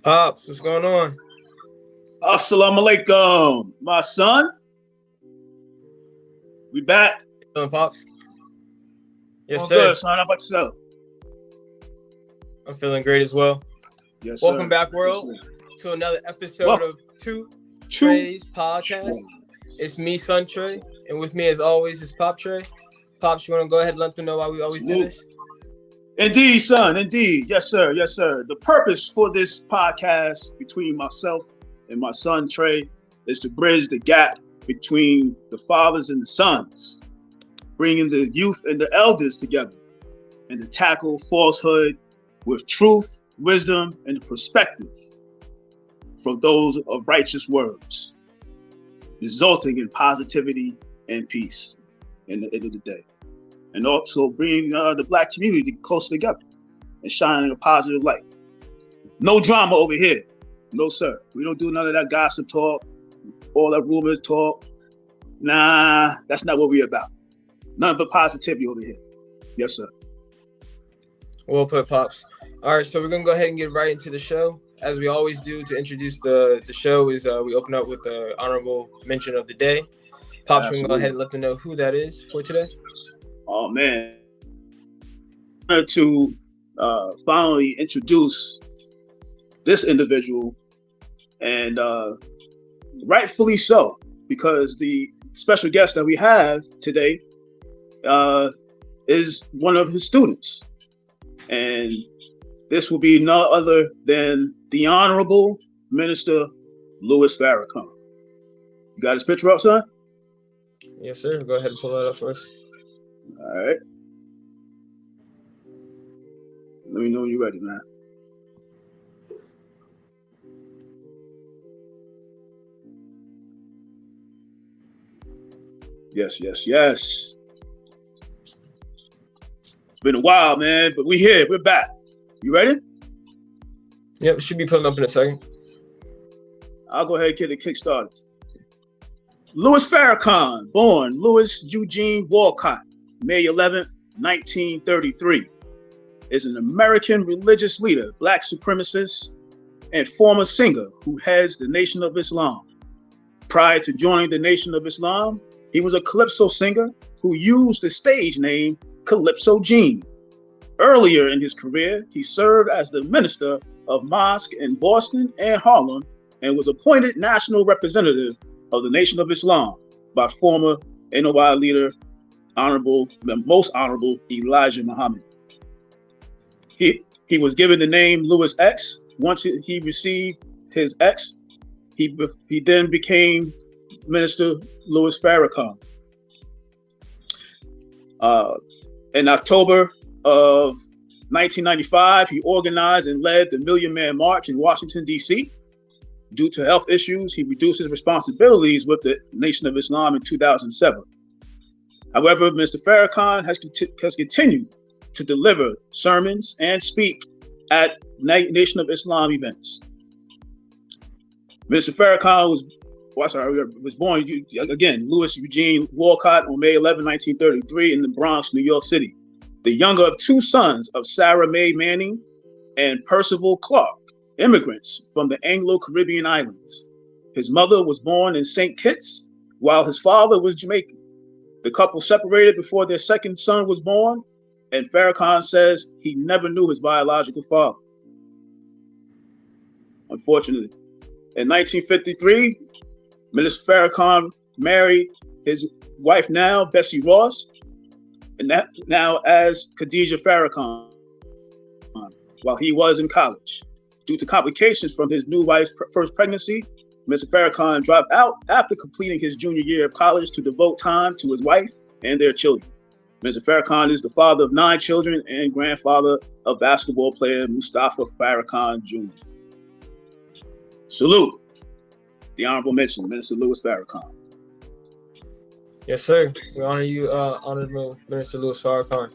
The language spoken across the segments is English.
Pops, what's going on? Assalamu alaikum, my son. We back. Doing, Pops? Yes, Doing sir. good, son. How about yourself? I'm feeling great as well. Yes, Welcome sir. back, Yes, world, sir. to another episode Welcome of Two to Trays podcast. It's Trace. me, Son Trey, and with me, as always, is Pop Trey. Pops, you want to go ahead and let them know why we always do Salute. this? Indeed, son. Indeed. Yes, sir. Yes, sir. The purpose for this podcast between myself and my son Trey is to bridge the gap between the fathers and the sons, bringing the youth and the elders together, and to tackle falsehood with truth, wisdom, and perspective from those of righteous words, resulting in positivity and peace in the end of the day. And also bringing the Black community closer together and shining a positive light. No drama over here. No, sir. We don't do none of that gossip talk, all that rumors talk. Nah, that's not what we're about. None but positivity over here. Yes, sir. Well put, Pops. All right, so we're going to go ahead and get right into the show. As we always do to introduce the show is we open up with the honorable mention of the day. Pops, we can go ahead and let them know who that is for today. Oh, man. To finally introduce this individual, and rightfully so, because the special guest that we have today is one of his students. And this will be no other than the Honorable Minister Louis Farrakhan. You got his picture up, son? Yes, sir. Go ahead and pull that up for us. All right. Let me know when you're ready, man. Yes, yes, yes. It's been a while, man, but we here. We're back. You ready? Yep, should be pulling up in a second. I'll go ahead and get it kick-started. Louis Farrakhan, born Louis Eugene Walcott, May 11th, 1933, is an American religious leader, Black supremacist, and former singer who heads the Nation of Islam. Prior to joining the Nation of Islam, he was a calypso singer who used the stage name Calypso Gene. Earlier in his career, he served as the minister of mosque in Boston and Harlem and was appointed national representative of the Nation of Islam by former NOI leader, most honorable Elijah Muhammad. He was given the name Louis X. Once he received his X, he then became Minister Louis Farrakhan. In October of 1995, he organized and led the Million Man March in Washington, D.C. Due to health issues, he reduced his responsibilities with the Nation of Islam in 2007. However, Mr. Farrakhan has continued to deliver sermons and speak at Nation of Islam events. Mr. Farrakhan was born, again, Louis Eugene Walcott on May 11, 1933 in the Bronx, New York City, the younger of two sons of Sarah Mae Manning and Percival Clark, immigrants from the Anglo-Caribbean islands. His mother was born in St. Kitts, while his father was Jamaican. The couple separated before their second son was born, and Farrakhan says he never knew his biological father. Unfortunately, in 1953, Minister Farrakhan married his wife now, Bessie Ross, and that now as Khadija Farrakhan, while he was in college. Due to complications from his new wife's first pregnancy, Mr. Farrakhan dropped out after completing his junior year of college to devote time to his wife and their children. Mr. Farrakhan is the father of 9 children and grandfather of basketball player Mustafa Farrakhan Jr. Salute. The honorable mention, Minister Louis Farrakhan. Yes, sir. We honor you, Honorable Minister Louis Farrakhan.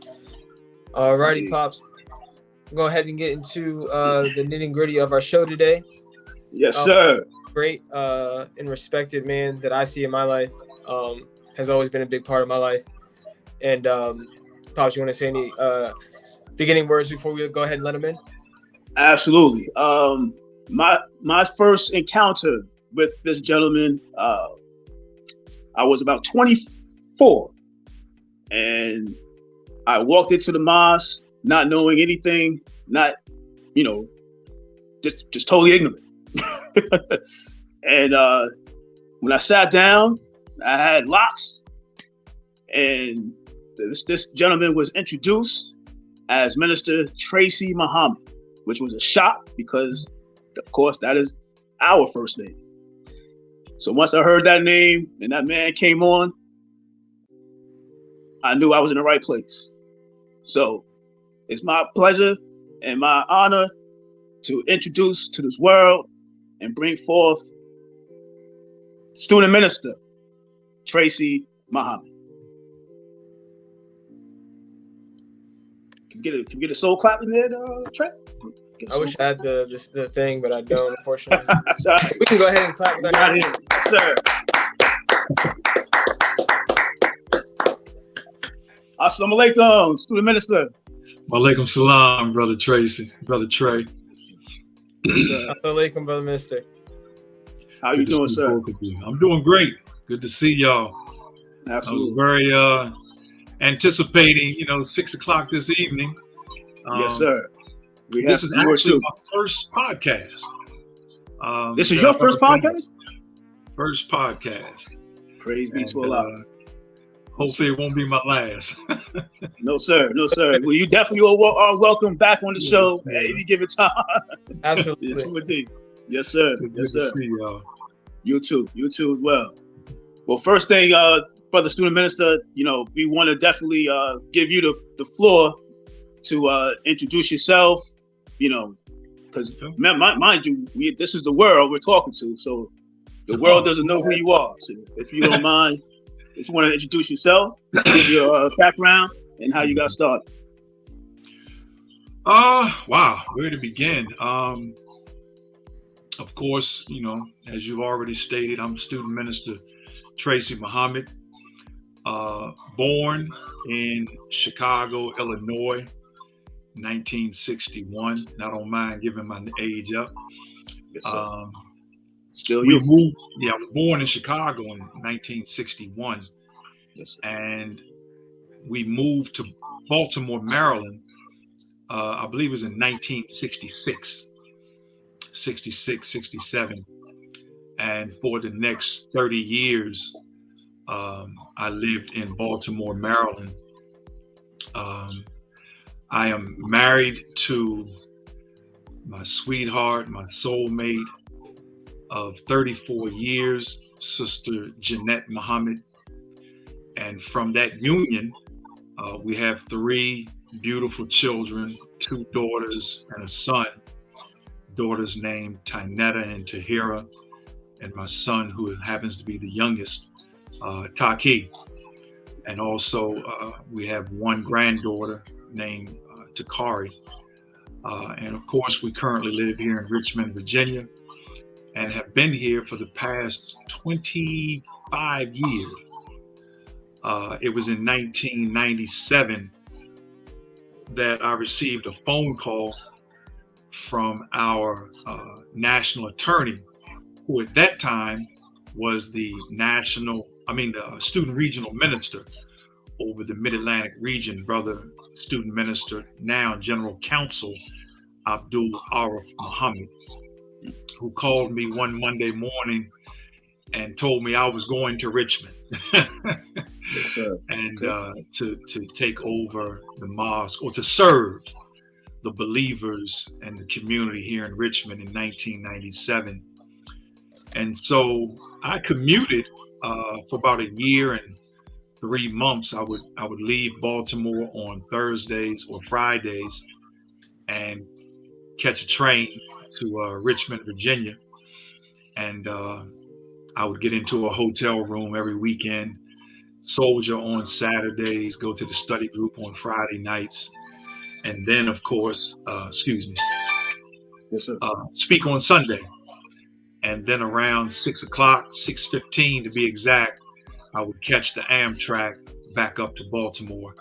Alrighty, Pops. Go ahead and get into the nitty-gritty of our show today. Yes, sir. Great and respected man that I see in my life. Has always been a big part of my life. And Pops, you want to say any beginning words before we go ahead and let him in? Absolutely. my first encounter with this gentleman, I was about 24, and I walked into the mosque not knowing anything, not, just totally ignorant. And when I sat down, I had locks, and this gentleman was introduced as Minister Tracy Muhammad, which was a shock because, of course, that is our first name. So once I heard that name and that man came on, I knew I was in the right place. So it's my pleasure and my honor to introduce to this world and bring forth student minister Tracy Muhammad. Can we get a soul clap in there, Trey? I wish I had the thing, but I don't, unfortunately. We can go ahead and clap that. Got it. Yes, sir. Assalamu alaikum, student minister. Walaikum salam, brother Tracy, brother Trey. Assalamu alaikum, brother minister. How you doing, sir? I'm doing great. Good to see y'all. Absolutely. I was very anticipating, 6 o'clock this evening. Yes, sir. This is actually my first podcast. This is your first podcast? First podcast. Praise be to Allah. Hopefully it won't be my last. No, sir. No, sir. Well, you definitely are welcome back on the show at any given time. Absolutely. Yes, sir. It's yes, good sir. To see y'all. You too as well. Well, first thing, brother student minister, we want to definitely give you the floor to introduce yourself, because mind you, this is the world we're talking to, so the world doesn't know who you are. So if you don't mind, just want to introduce yourself, give your background, and how you got started. Wow, where to begin? Of course, as you've already stated, I'm student minister Tracy Muhammad, born in Chicago, Illinois, 1961. I don't mind giving my age up. Yes, still you. I was born in Chicago in 1961. Yes, and we moved to Baltimore, Maryland, I believe it was in 1966, 67. And for the next 30 years, I lived in Baltimore, Maryland. I am married to my sweetheart, my soulmate of 34 years, Sister Jeanette Muhammad. And from that union, we have 3 beautiful children, 2 daughters and a son. Daughters named Tynetta and Tahira, and my son, who happens to be the youngest, Taki. And also we have 1 granddaughter named Takari. And of course, we currently live here in Richmond, Virginia, and have been here for the past 25 years. It was in 1997 that I received a phone call from our national attorney, who at that time was the student regional minister over the Mid-Atlantic region, brother student minister, now General Counsel Abdul Arif Muhammad, who called me one Monday morning and told me I was going to Richmond Yes, sir. and to take over the mosque, or to serve the believers and the community here in Richmond in 1997. And so I commuted for about a year and 3 months. I would leave Baltimore on Thursdays or Fridays and catch a train to Richmond, Virginia. And I would get into a hotel room every weekend, soldier on Saturdays, go to the study group on Friday nights, and then, of course, Yes, sir. speak on Sunday. And then around 6 o'clock, 6:15 to be exact, I would catch the Amtrak back up to Baltimore.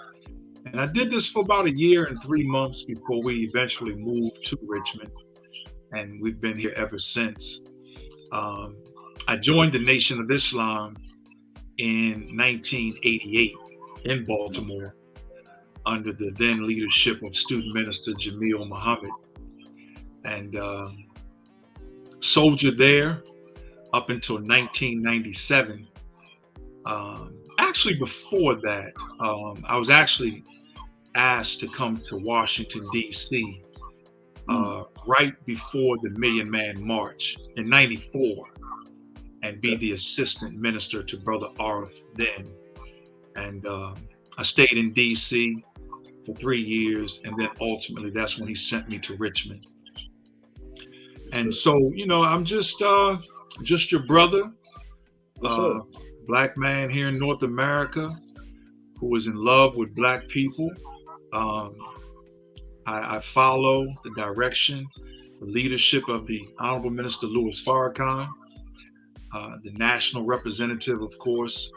And I did this for about a year and 3 months before we eventually moved to Richmond. and we've been here ever since. I joined the Nation of Islam in 1988 in Baltimore under the then leadership of student minister Jamil Muhammad, and soldiered there up until 1997. Actually, before that, I was actually asked to come to Washington, D.C. Right before the Million Man March in '94, and be the assistant minister to Brother Arif then. And I stayed in D.C. for 3 years, and then ultimately that's when he sent me to Richmond. And so, you know, I'm just your brother, black man here in North America who is in love with black people. I follow the direction, the leadership of the Honorable Minister Louis Farrakhan, the national representative, of course,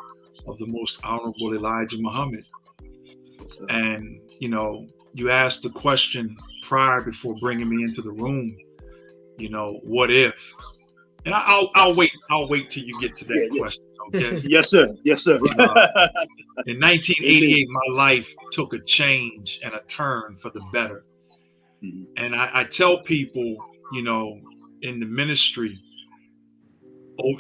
of the Most Honorable Elijah Muhammad. And, you know, you asked the question prior before bringing me into the room, you know, what if? And I'll wait till you get to that question. Okay? Yes, sir. Yes, sir. In 1988, my life took a change and a turn for the better. And I tell people, you know, in the ministry,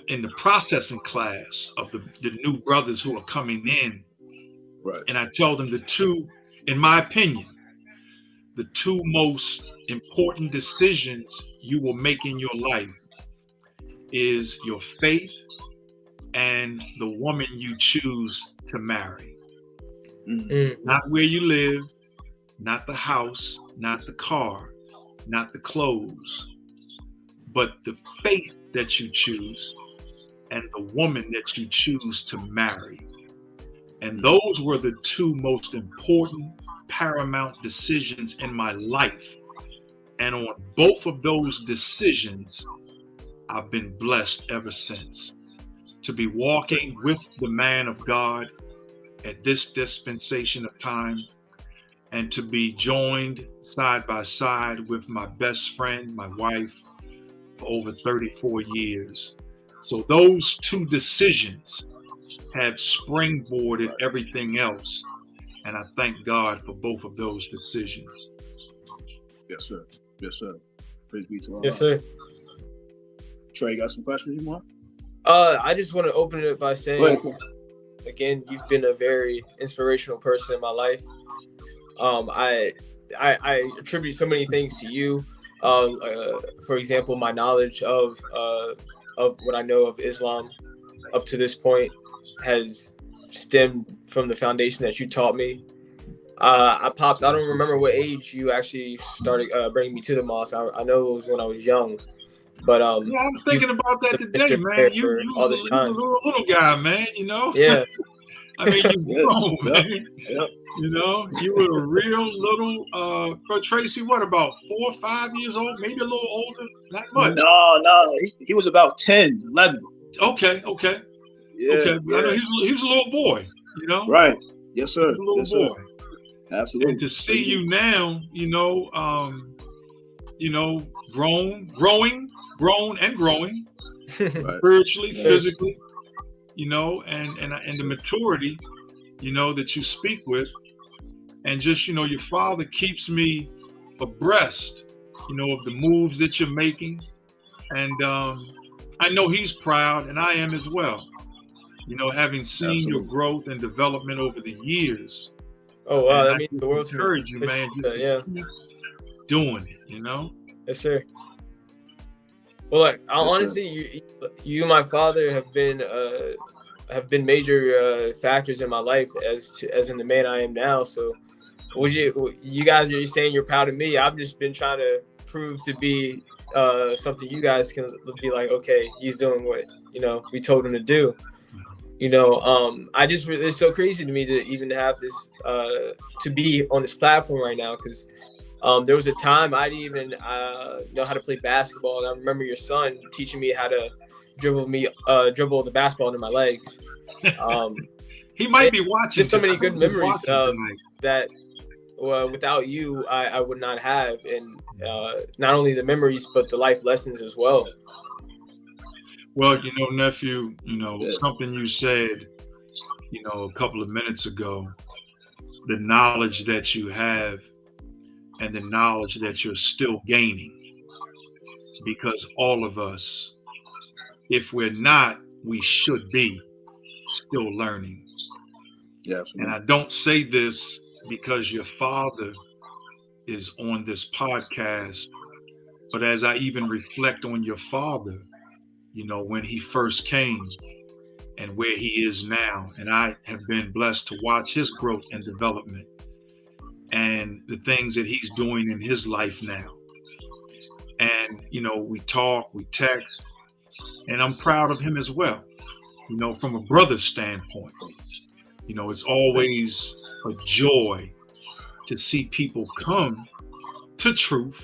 in the processing class of the new brothers who are coming in, right. And I tell them the two, in my opinion, the two most important decisions you will make in your life is your faith and the woman you choose to marry. Not where you live, not the house, not the car, not the clothes, but the faith that you choose and the woman that you choose to marry. And those were the two most important, paramount decisions in my life. And on both of those decisions, I've been blessed ever since. To be walking with the man of God at this dispensation of time, and to be joined side by side with my best friend, my wife, for over 34 years. So those two decisions have springboarded everything else. And I thank God for both of those decisions. Yes, sir. Yes, sir. Praise be to Allah. Yes, sir. Trey, you got some questions you want? I just want to open it by saying, again, you've been a very inspirational person in my life. I attribute so many things to you. For example, my knowledge of what I know of Islam up to this point has stemmed from the foundation that you taught me. Pops, I don't remember what age you actually started bringing me to the mosque. I know it was when I was young, but yeah, I was thinking about that today, man. You was a little guy, man. You know. Yeah. I mean, you grown, man. Yep. You know, you were a real little. Bro, Tracy, what, about 4 or 5 years old? Maybe a little older. Not much. No. He was about 10, 11. Okay. Yeah. Okay. I know he was a little boy. You know. Right. Yes, sir. He was a little boy. Sir. Absolutely. And to see you now, growing and growing, right. spiritually, physically, and the maturity, that you speak with, and just, your father keeps me abreast, of the moves that you're making. And I know he's proud, and I am as well, having seen Absolutely. your growth and development over the years. Oh, wow. And that means the world to encourage you, man. Just keep doing it, Yes, sir. Well, like, honestly, you and my father have been major factors in my life as in the man I am now. So, you guys are saying you're proud of me? I've just been trying to prove to be something you guys can be like, okay, he's doing what we told him to do. It's so crazy to me to even have this to be on this platform right now, because there was a time I didn't even know how to play basketball, and I remember your son teaching me how to dribble the basketball into my legs. He might be watching. There's so many good memories that without you, I would not have, and not only the memories but the life lessons as well. Well, nephew, Yeah. something you said, a couple of minutes ago, the knowledge that you have and the knowledge that you're still gaining, because all of us, if we're not, we should be still learning. Yeah. And I don't say this because your father is on this podcast, but as I even reflect on your father, when he first came and where he is now, and I have been blessed to watch his growth and development and the things that he's doing in his life now. And, we talk, we text, and I'm proud of him as well, from a brother's standpoint. It's always a joy to see people come to truth,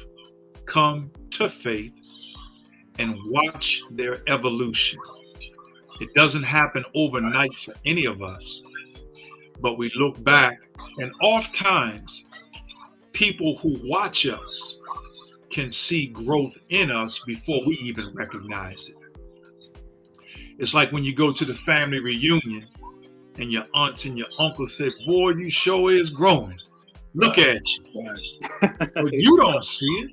come to faith, and watch their evolution. It doesn't happen overnight for any of us, but we look back, and oftentimes people who watch us can see growth in us before we even recognize it. It's like when you go to the family reunion and your aunts and your uncles say, "Boy, you sure is growing. Look at you." But you don't see it.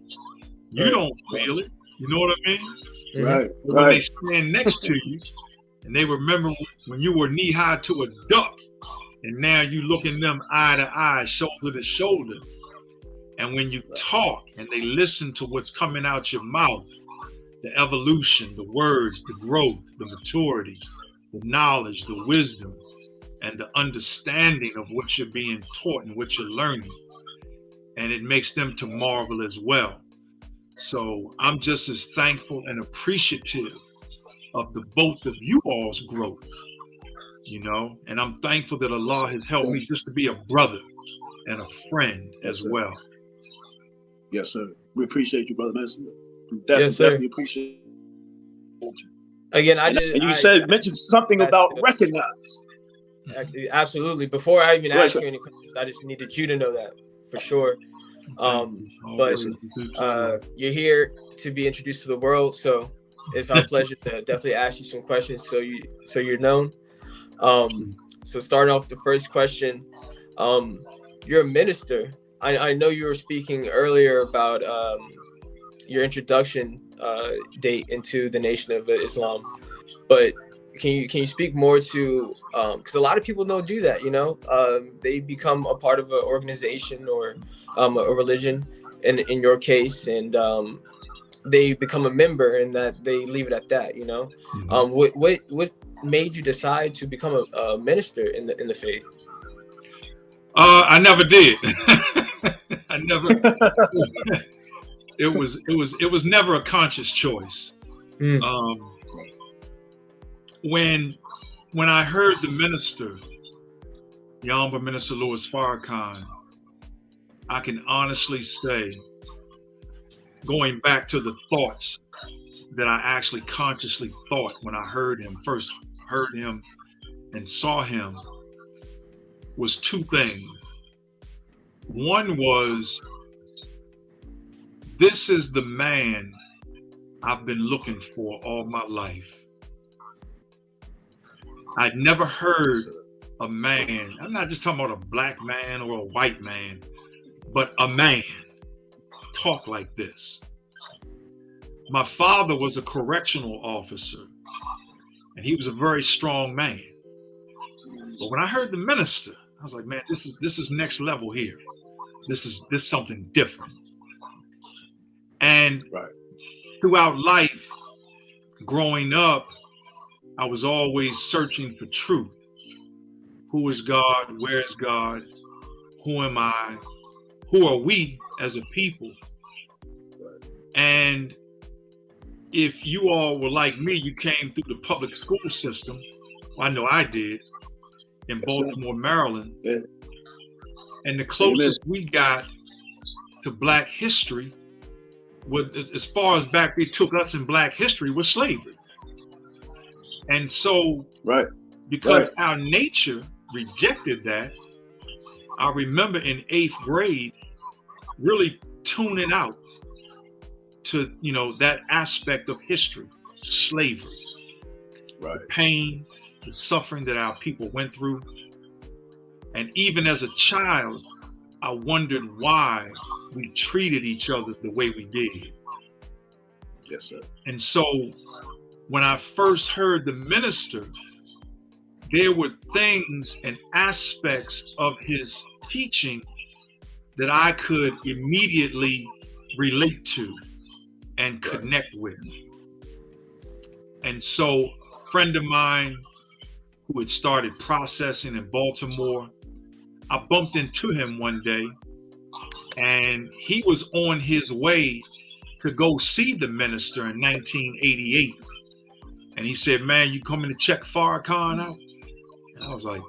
You don't feel it. You know what I mean? Right. But when they stand next to you and they remember when you were knee high to a duck, and now you looking them eye to eye, shoulder to shoulder. And when you talk and they listen to what's coming out your mouth, the evolution, the words, the growth, the maturity, the knowledge, the wisdom, and the understanding of what you're being taught and what you're learning. And it makes them to marvel as well. So I'm just as thankful and appreciative of the both of you all's growth, and I'm thankful that Allah has helped me just to be a brother and a friend as well. Yes, sir. We appreciate you, Brother Minister. Yes, sir. Definitely appreciate you. Again, And you mentioned something about recognize. Absolutely. Before I even ask you any questions, I just needed you to know that for sure. But you're here to be introduced to the world, so it's our pleasure to definitely ask you some questions so you're known. So starting off the first question, you're a minister. I know you were speaking earlier about your introduction date into the Nation of Islam, but can you speak more to because a lot of people don't do that, they become a part of an organization or a religion in your case, and they become a member and that they leave it at that, what made you decide to become a minister in the faith? I never did. I never. It was never a conscious choice. When I heard the minister, the Honorable Minister Louis Farrakhan, I can honestly say, going back to the thoughts that I actually consciously thought when I first heard him and saw him, was two things. One was, this is the man I've been looking for all my life. I'd never heard a man, I'm not just talking about a black man or a white man, but a man talk like this. My father was a correctional officer, and he was a very strong man. But when I heard the minister, I was like, man, this is next level here. This is something different. And throughout life, growing up, I was always searching for truth. Who is God? Where is God? Who am I? Who are we as a people? And if you all were like me, you came through the public school system. Well, I know I did, in Baltimore, Maryland. Yeah. And the closest we got to Black history, as far as back they took us in Black history, was slavery. And so, because our nature rejected that, I remember in 8th grade really tuning out to, that aspect of history, slavery, Right. the pain, the suffering that our people went through. And even as a child, I wondered why we treated each other the way we did. Yes, sir. And so when I first heard the minister, there were things and aspects of his teaching that I could immediately relate to and connect with. And so a friend of mine who had started processing in Baltimore, I bumped into him one day, and he was on his way to go see the minister in 1988. And he said, "Man, you coming to check Farrakhan out?" And I was like,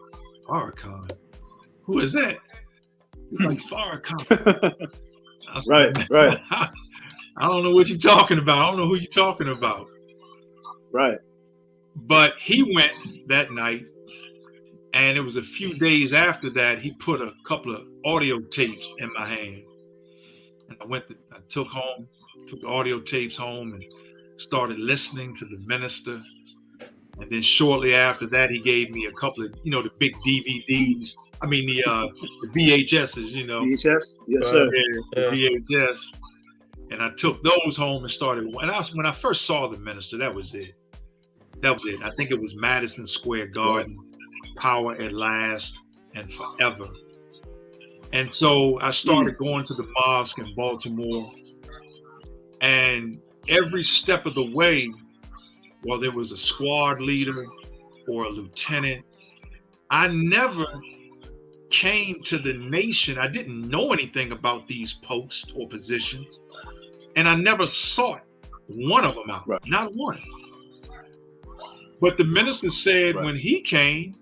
"Farrakhan? Who is that?" He's like, "Farrakhan." I said, Right. I don't know what you're talking about. I don't know who you're talking about. Right. But he went that night, and it was a few days after that, he put a couple of audio tapes in my hand. And I took the audio tapes home and started listening to the minister. And then shortly after that, he gave me a couple of, the big DVDs. I mean, the VHSs, VHS? Yes, sir. The VHS. And I took those home and started. And when I first saw the minister, that was it. I think it was Madison Square Garden, Power at Last and Forever. And so I started going to the mosque in Baltimore. And every step of the way, while there was a squad leader or a lieutenant, I never came to the nation. I didn't know anything about these posts or positions. And I never sought one of them out, not one. But the minister said when he came,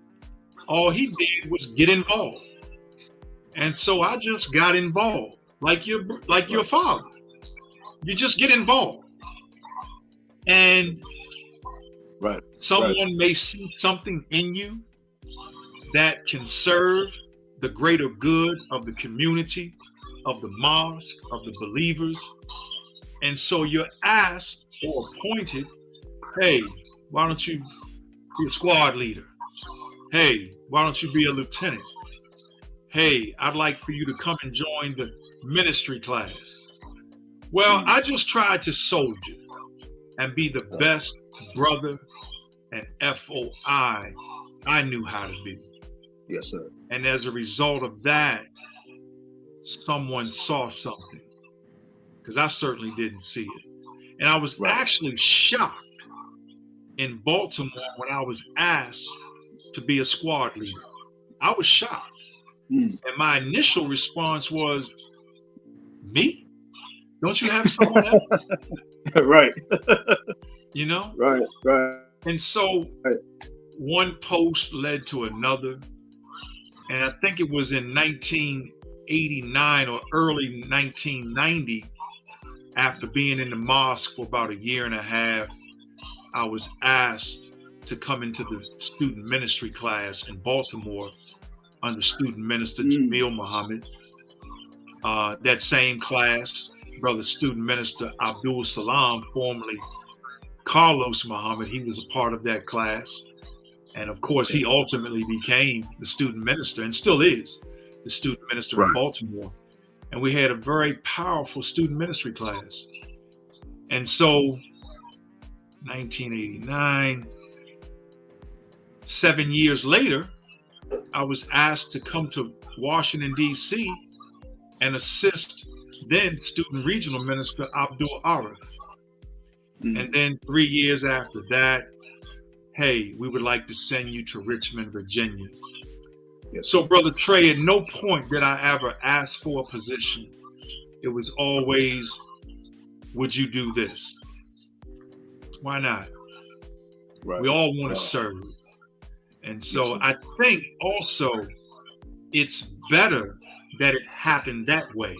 all he did was get involved. And so I just got involved, like your father. You just get involved. And someone may see something in you that can serve the greater good of the community, of the mosque, of the believers. And so you're asked or appointed, "Hey, why don't you be a squad leader? Hey, why don't you be a lieutenant? Hey, I'd like for you to come and join the ministry class." Well, I just tried to soldier and be the best brother and FOI I knew how to be. Yes, sir. And as a result of that, someone saw something, because I certainly didn't see it. And I was actually shocked in Baltimore when I was asked to be a squad leader. I was shocked. And my initial response was, "Me? Don't you have someone else?" Right. Right. And so one post led to another. And I think it was in 1989 or early 1990, after being in the mosque for about a year and a half, I was asked to come into the student ministry class in Baltimore under student minister Jamil Muhammad. That same class, brother student minister Abdul Salam, formerly Carlos Muhammad, he was a part of that class. And of course, he ultimately became the student minister and still is the student minister in Baltimore. And we had a very powerful student ministry class. And so 1989, 7 years later, I was asked to come to Washington, D.C. and assist then student regional minister Abdul Arif. And then 3 years after that, "Hey, we would like to send you to Richmond, Virginia." Yes. So, Brother Trey, at no point did I ever ask for a position. It was always, "Would you do this?" Why not? We all want to serve. And so I think also it's better that it happened that way.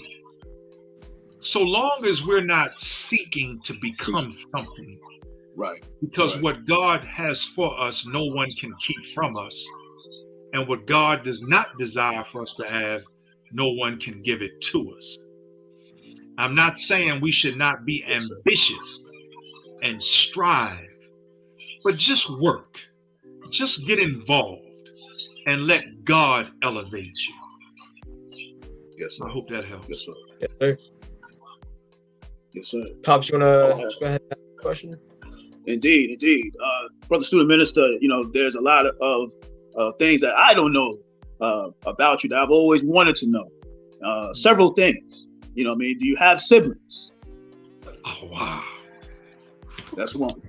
So long as we're not seeking to become something. Because what God has for us, no one can keep from us. And what God does not desire for us to have, no one can give it to us. I'm not saying we should not be ambitious and strive, but just work, just get involved and let God elevate you. Yes, sir. I hope that helps. Yes, sir. Yes, sir. Yes, sir. Pops, you want to go ahead and ask a question? Indeed. Brother Student Minister, there's a lot of things that I don't know about you that I've always wanted to know. Several things. Do you have siblings? Oh, wow. That's one.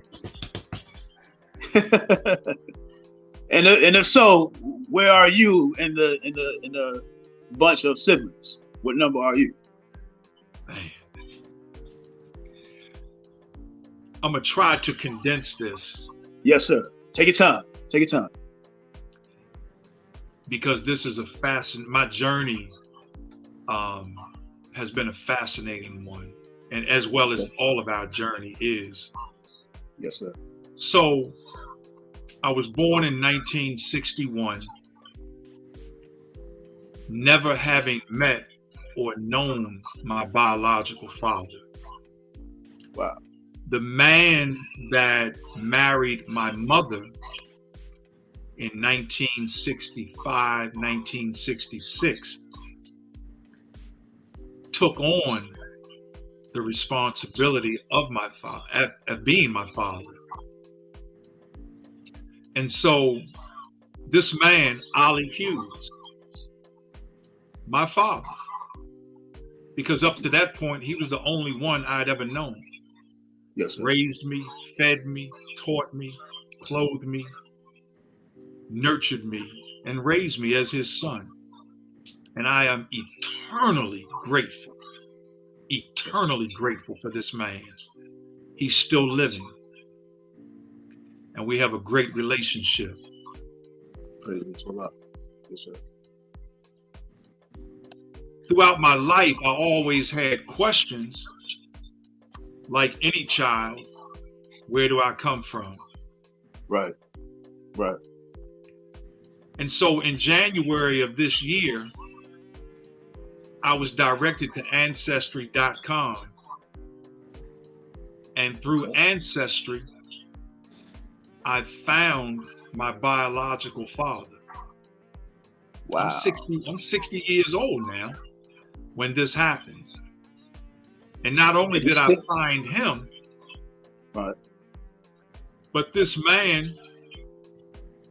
and if so, where are you in the bunch of siblings? What number are you? Man. I'm gonna try to condense this. Yes, sir. Take your time. Because this is my journey has been a fascinating one, and as well as all of our journey is. Yes, sir. So I was born in 1961, never having met or known my biological father. Wow. The man that married my mother in 1965, 1966, took on the responsibility of my father, of being my father. And so this man, Ollie Hughes, my father, because up to that point, he was the only one I'd ever known. Yes, sir. Raised me, fed me, taught me, clothed me, nurtured me, and raised me as his son. And I am eternally grateful for this man. He's still living. And we have a great relationship. Praise be to Allah. Yes, sir. Throughout my life, I always had questions. Like any child, where do I come from? Right. And so in January of this year, I was directed to Ancestry.com. And through Ancestry, I found my biological father. Wow. I'm 60 years old now when this happens. And not only did I find him, right, but this man,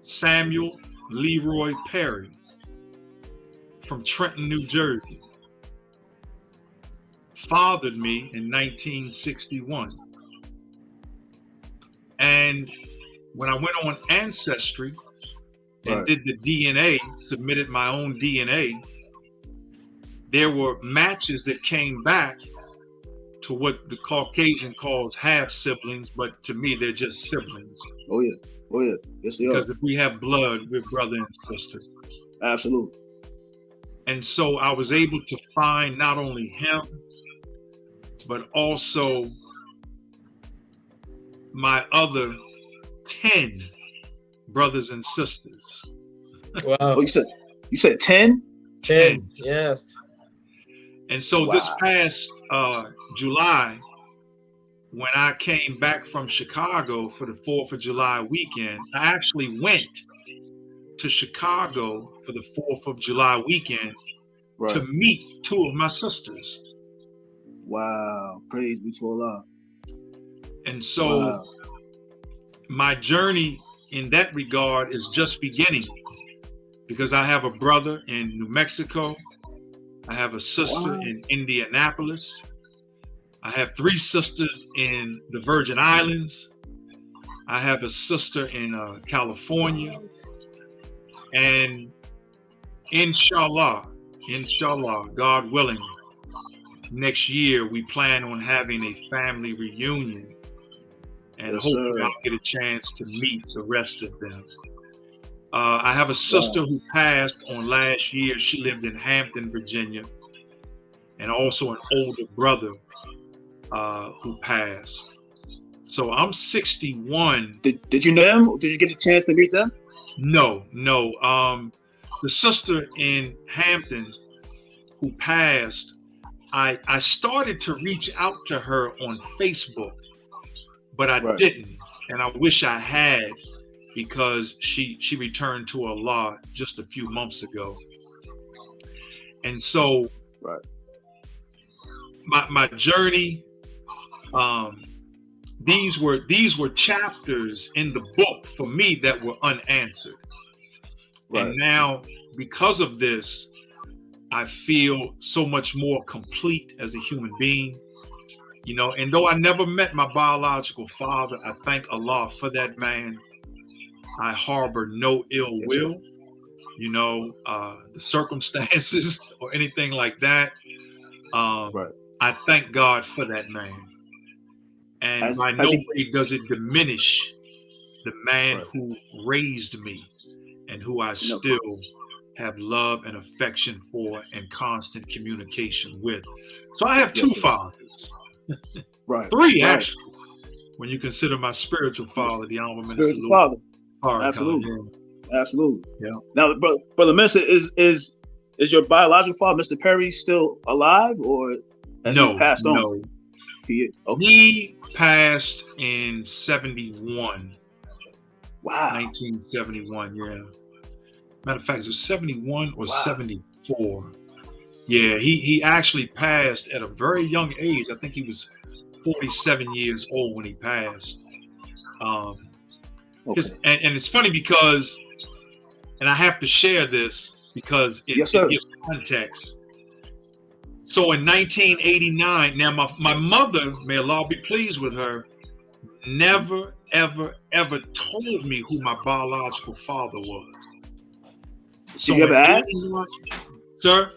Samuel Leroy Perry, from Trenton, New Jersey, fathered me in 1961. And when I went on Ancestry and did the DNA, submitted my own DNA, there were matches that came back to what the Caucasian calls half siblings, but to me, they're just siblings. Oh yeah. Yes, they are. Because if we have blood, we're brother and sister. Absolutely. And so I was able to find not only him, but also my other 10 brothers and sisters. Wow. Oh, you said 10? 10, yeah. And so this past July, when I came back from Chicago for the 4th of July weekend, I actually went to Chicago for the 4th of July weekend to meet 2 of my sisters. Wow. Praise be to Allah. And so my journey in that regard is just beginning, because I have a brother in New Mexico. I have a sister in Indianapolis. I have 3 sisters in the Virgin Islands. I have a sister in California. And inshallah, God willing, next year we plan on having a family reunion. And hopefully I'll get a chance to meet the rest of them. I have a sister who passed on last year. She lived in Hampton, Virginia, and also an older brother who passed. So I'm 61. Did you know them? Did you get a chance to meet them? No. the sister in Hampton who passed, I started to reach out to her on Facebook, but I didn't, and I wish I had, because she returned to Allah just a few months ago. And so my journey, these were chapters in the book for me that were unanswered. And now, because of this, I feel so much more complete as a human being. You know, and though I never met my biological father, I thank Allah for that man. I harbor no ill will, you know, the circumstances or anything like that. I thank God for that man. And by no way does it diminish the man who raised me and who I still have love and affection for and constant communication with. So I have two fathers. Three, actually, when you consider my spiritual father, the Honorable Minister Father. Farrakhan. Absolutely. Yeah. Now, Brother Minister, is your biological father, Mr. Perry, still alive, or has he passed on? No. He passed in 71. Wow. 1971, yeah. Matter of fact, it was 71 or 74. Yeah, he actually passed at a very young age. I think he was 47 years old when he passed. And it's funny because, and I have to share this because it gives context. So in 1989, now my mother, may Allah be pleased with her, never, ever, ever told me who my biological father was. Did you ever ask? Sir?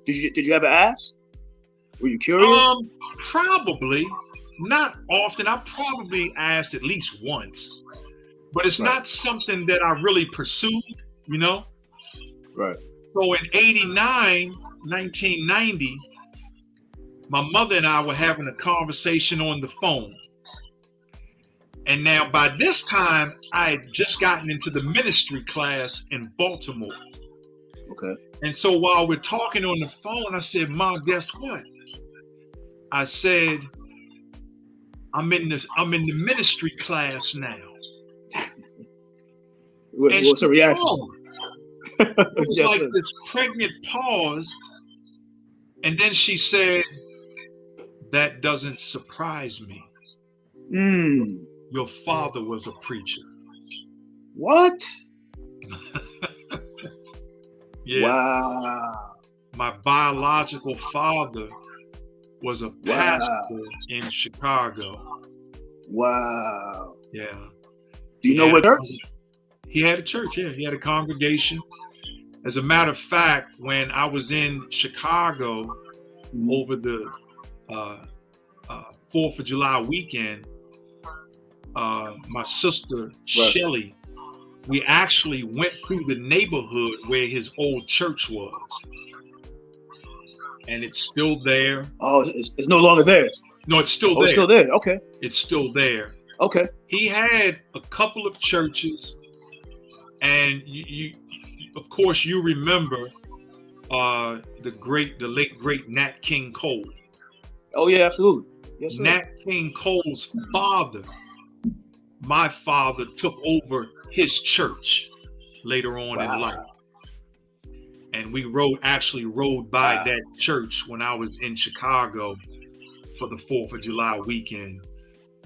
Did you ever ask? Were you curious? Probably. Not often. I probably asked at least once. But it's not something that I really pursued, you know? Right. So in 1990, my mother and I were having a conversation on the phone. And now by this time, I had just gotten into the ministry class in Baltimore. Okay. And so while we're talking on the phone, I said, Mom, guess what? I said, I'm in the ministry class now. What's the reaction? It was like this pregnant pause. And then she said, that doesn't surprise me. Your father was a preacher. What? Yeah. Wow. My biological father was a pastor in Chicago. Wow. Yeah. Do you know what church? He had a church, yeah. He had a congregation. As a matter of fact, when I was in Chicago over the 4th of July weekend, my sister, Shelly, we actually went through the neighborhood where his old church was. And it's still there. Oh, it's no longer there. No, it's still there. It's still there. Okay. It's still there. Okay. He had a couple of churches, and you of course, you remember the late great Nat King Cole. Oh yeah, absolutely. Yes, sir. Nat King Cole's father, my father, took over his church later on in life. And we actually rode by that church when I was in Chicago for the 4th of July weekend.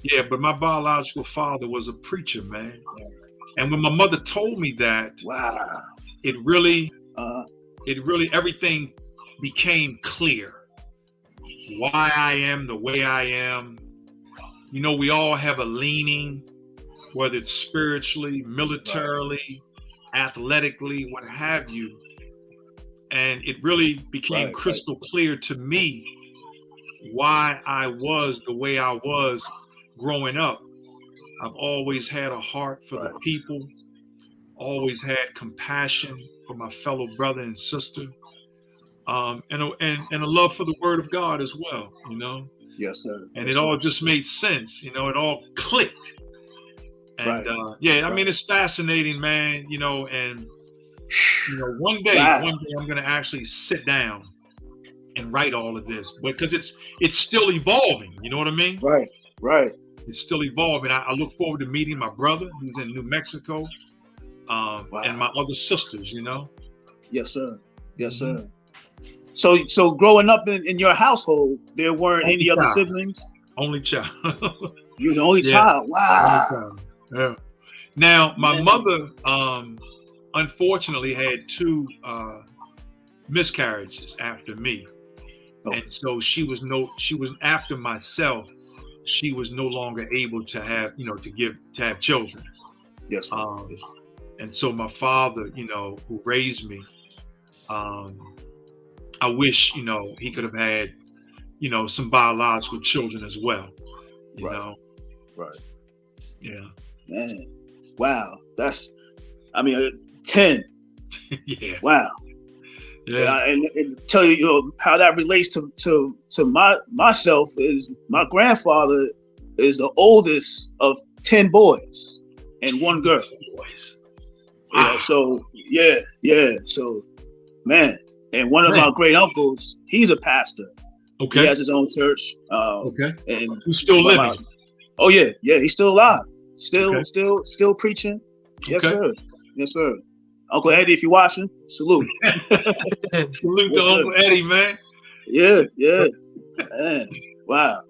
Yeah, but my biological father was a preacher, man. And when my mother told me that, it really, everything became clear. Why I am the way I am. You know, we all have a leaning, whether it's spiritually, militarily, athletically, what have you. And it really became crystal clear to me why I was the way I was growing up. I've always had a heart for the people, always had compassion for my fellow brother and sister, and a love for the Word of God as well, you know? Yes, sir. And it all just made sense, you know, it all clicked. And I mean, it's fascinating, man, you know, and You know, one day I'm going to actually sit down and write all of this, because it's still evolving. You know what I mean? Right. It's still evolving. I look forward to meeting my brother who's in New Mexico, and my other sisters. You know. Yes, sir. So growing up in your household, there weren't any other siblings? Only child. You're the only child. Wow. Only child. Yeah. Now, my mother, unfortunately, had 2 miscarriages after me, and so she was after myself. She was no longer able to have, to have children. Yes. And so my father, who raised me, I wish, he could have had, some biological children as well. You know? Right. Yeah. Man. Wow. 10. Yeah. Wow. Yeah. And tell you, how that relates to myself is my grandfather is the oldest of 10 boys and 1 girl. Boys. Wow. So So, man. And one of my great uncles, he's a pastor. Okay. He has his own church. Okay. And who's still living? Oh yeah, he's still alive. Still preaching. Yes, okay. Yes, sir. Uncle Eddie, if you're watching, salute. Salute to Uncle Eddie, man. Yeah. Man. Wow,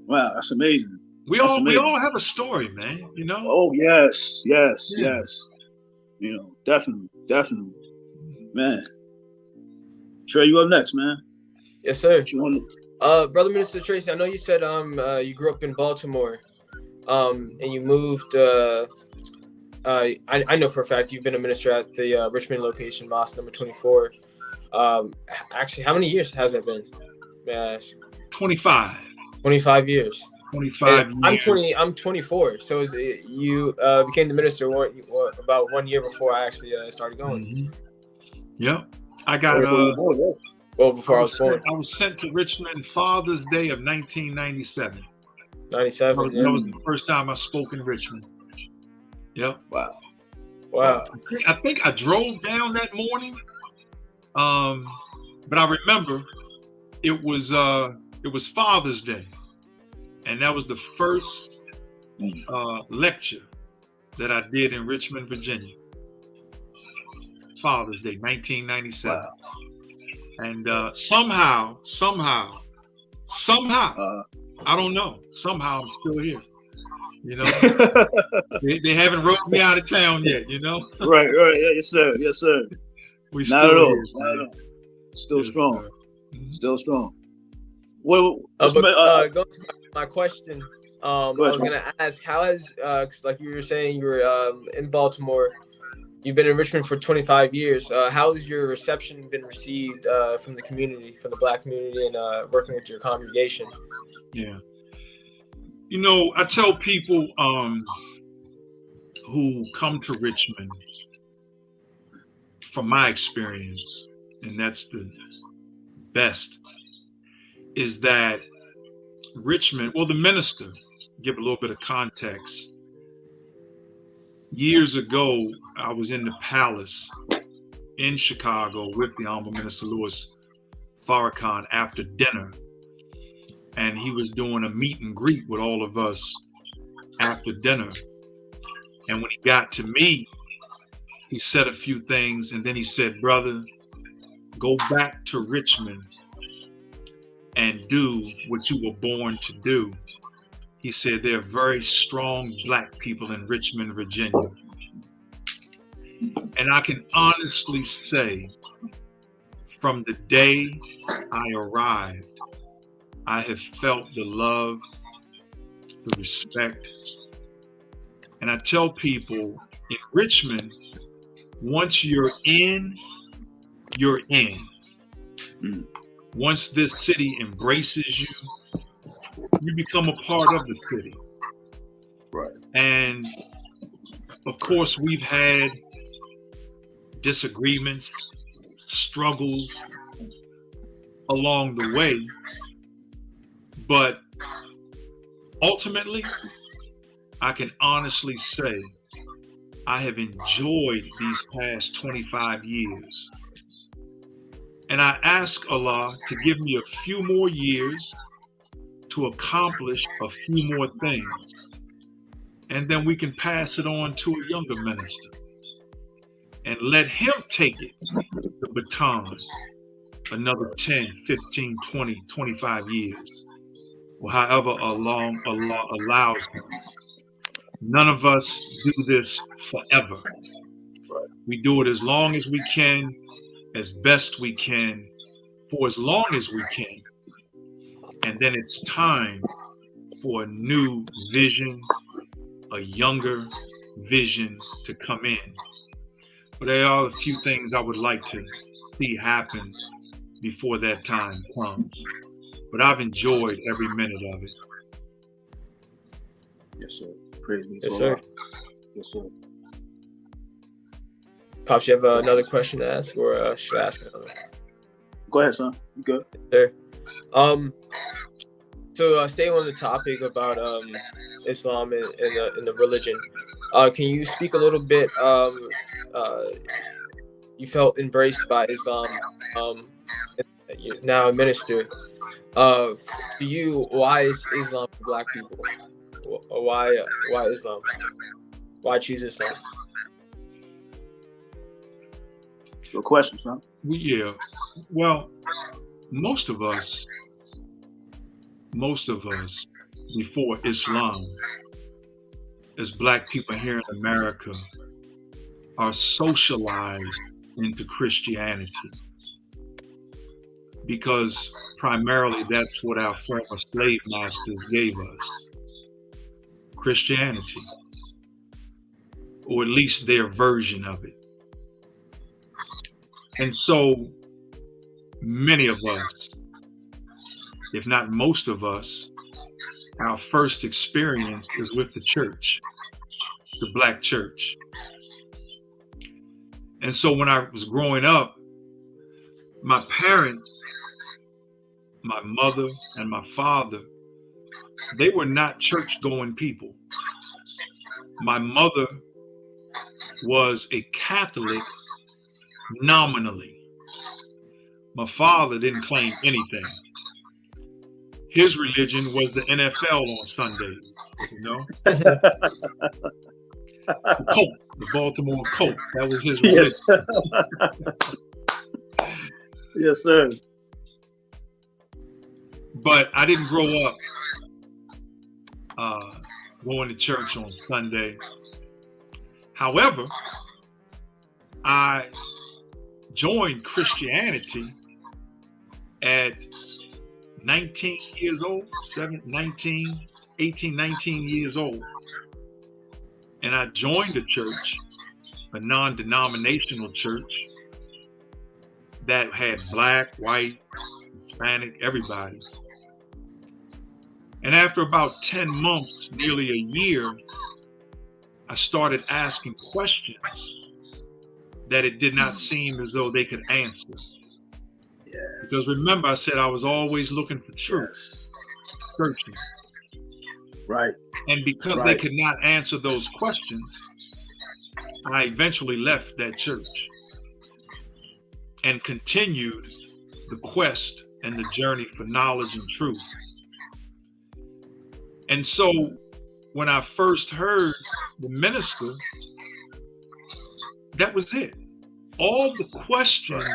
that's amazing. We all have a story, man. Oh yes. Definitely. Man. Trey, you up next, man. Yes, sir. Brother Minister Tracy, I know you said you grew up in Baltimore, and you moved. I know for a fact you've been a minister at the Richmond location, mosque number 24. Actually, how many years has that been? May I ask? 25. 25 years. 25 years. I'm 24. So you became the minister about 1 year before I actually started going. Mm-hmm. Yep. I got before I was born. I was sent to Richmond Father's Day of 1997. 97. That was the first time I spoke in Richmond. Yep. Wow. I think I drove down that morning. But I remember it was Father's Day, and that was the first lecture that I did in Richmond, Virginia. Father's Day, 1997. Wow. And somehow, I don't know. Somehow I'm still here. They haven't wrote me out of town yet. Right. Yeah, yes, sir. We not still at all. here, not at all. Still yes, strong. Mm-hmm. Still strong. Well, going to my question. I was gonna ask, how has like you were saying, you were in Baltimore. You've been in Richmond for 25 years. How has your reception been received from the community, from the Black community, and working with your congregation? Yeah. I tell people who come to Richmond, from my experience, and that's the best, is that Richmond, the minister, give a little bit of context. Years ago, I was in the palace in Chicago with the Honorable Minister Louis Farrakhan after dinner, and he was doing a meet and greet with all of us after dinner. And when he got to me, he said a few things, and then he said, "Brother, go back to Richmond and do what you were born to do." He said, "There are very strong Black people in Richmond, Virginia." And I can honestly say, from the day I arrived, I have felt the love, the respect. And I tell people in Richmond, once you're in, you're in. Once this city embraces you, you become a part of the city. Right. And of course, we've had disagreements, struggles along the way, but ultimately, I can honestly say I have enjoyed these past 25 years. And I ask Allah to give me a few more years to accomplish a few more things. And then we can pass it on to a younger minister and let him take it, the baton, another 10, 15, 20, 25 years, or however long Allah allows him. None of us do this forever. We do it as long as we can, as best we can, for as long as we can. And then it's time for a new vision, a younger vision to come in. But there are a few things I would like to see happen before that time comes. But I've enjoyed every minute of it. Yes, sir. Praise be to Yes, sir. Allah. Yes, sir. Pops, you have another question to ask, or should I ask another? Go ahead, son. You good? Sure. So staying on the topic about Islam and the religion, can you speak a little bit? You felt embraced by Islam. You're now a minister. To you, why is Islam for Black people? Why Islam? Why choose Islam? Good question, son. Yeah. Well, most of us before Islam, as Black people here in America, are socialized into Christianity because primarily that's what our former slave masters gave us, Christianity, or at least their version of it. And so many of us, if not most of us, our first experience is with the church, the Black church. And so when I was growing up, my parents, my mother and my father, they were not church-going people. My mother was a Catholic nominally. My father didn't claim anything. His religion was the NFL on Sundays, you know? The Colt, the Baltimore Colt, that was his religion. Yes. Yes, sir. But I didn't grow up going to church on Sunday. However, I joined Christianity at 19 years old, 18, 19 years old. And I joined a church, a non-denominational church that had Black, white, Hispanic, everybody. And after about 10 months, nearly a year, I started asking questions that it did not seem as though they could answer. Yeah. Because remember, I said I was always looking for truth, searching. Right. And because they could not answer those questions, I eventually left that church and continued the quest and the journey for knowledge and truth. And so when I first heard the minister, that was it. All the questions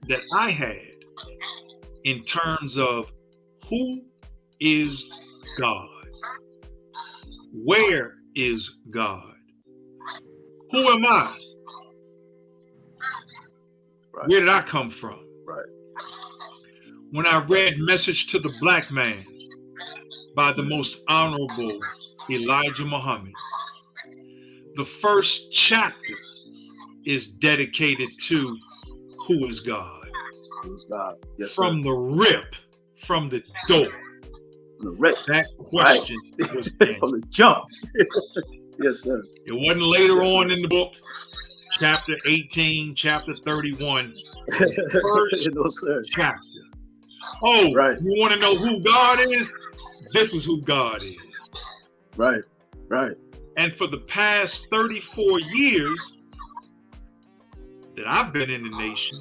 that I had in terms of who is God? Where is God? Who am I? Right. Where did I come from? Right. When I read Message to the Black Man by the most honorable Elijah Muhammad, the first chapter is dedicated to who is God. Who is God? Yes, from sir. the rip, from the door. From the rip. That question was answered. From the jump. Yes, sir. It wasn't later on in the book, chapter 18, chapter 31, first No, sir. chapter. Oh, Right. You want to know who God is? This is who God is. Right. Right. And for the past 34 years that I've been in the nation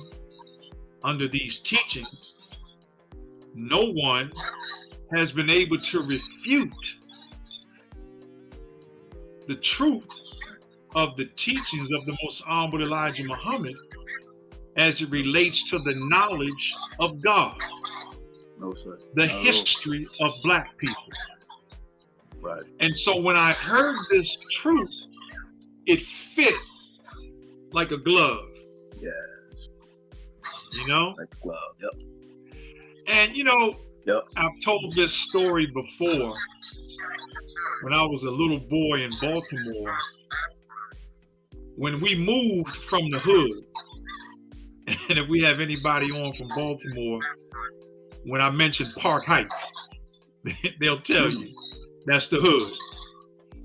under these teachings, no one has been able to refute the truth of the teachings of the Most Honorable Elijah Muhammad as it relates to the knowledge of God, No, sir. the history of Black people. Right. And so when I heard this truth, it fit like a glove. Yes. You know? Like a glove. Yep. And you know, Yep. I've told this story before. When I was a little boy in Baltimore, when we moved from the hood, and if we have anybody on from Baltimore, when I mention Park Heights, they'll tell you that's the hood.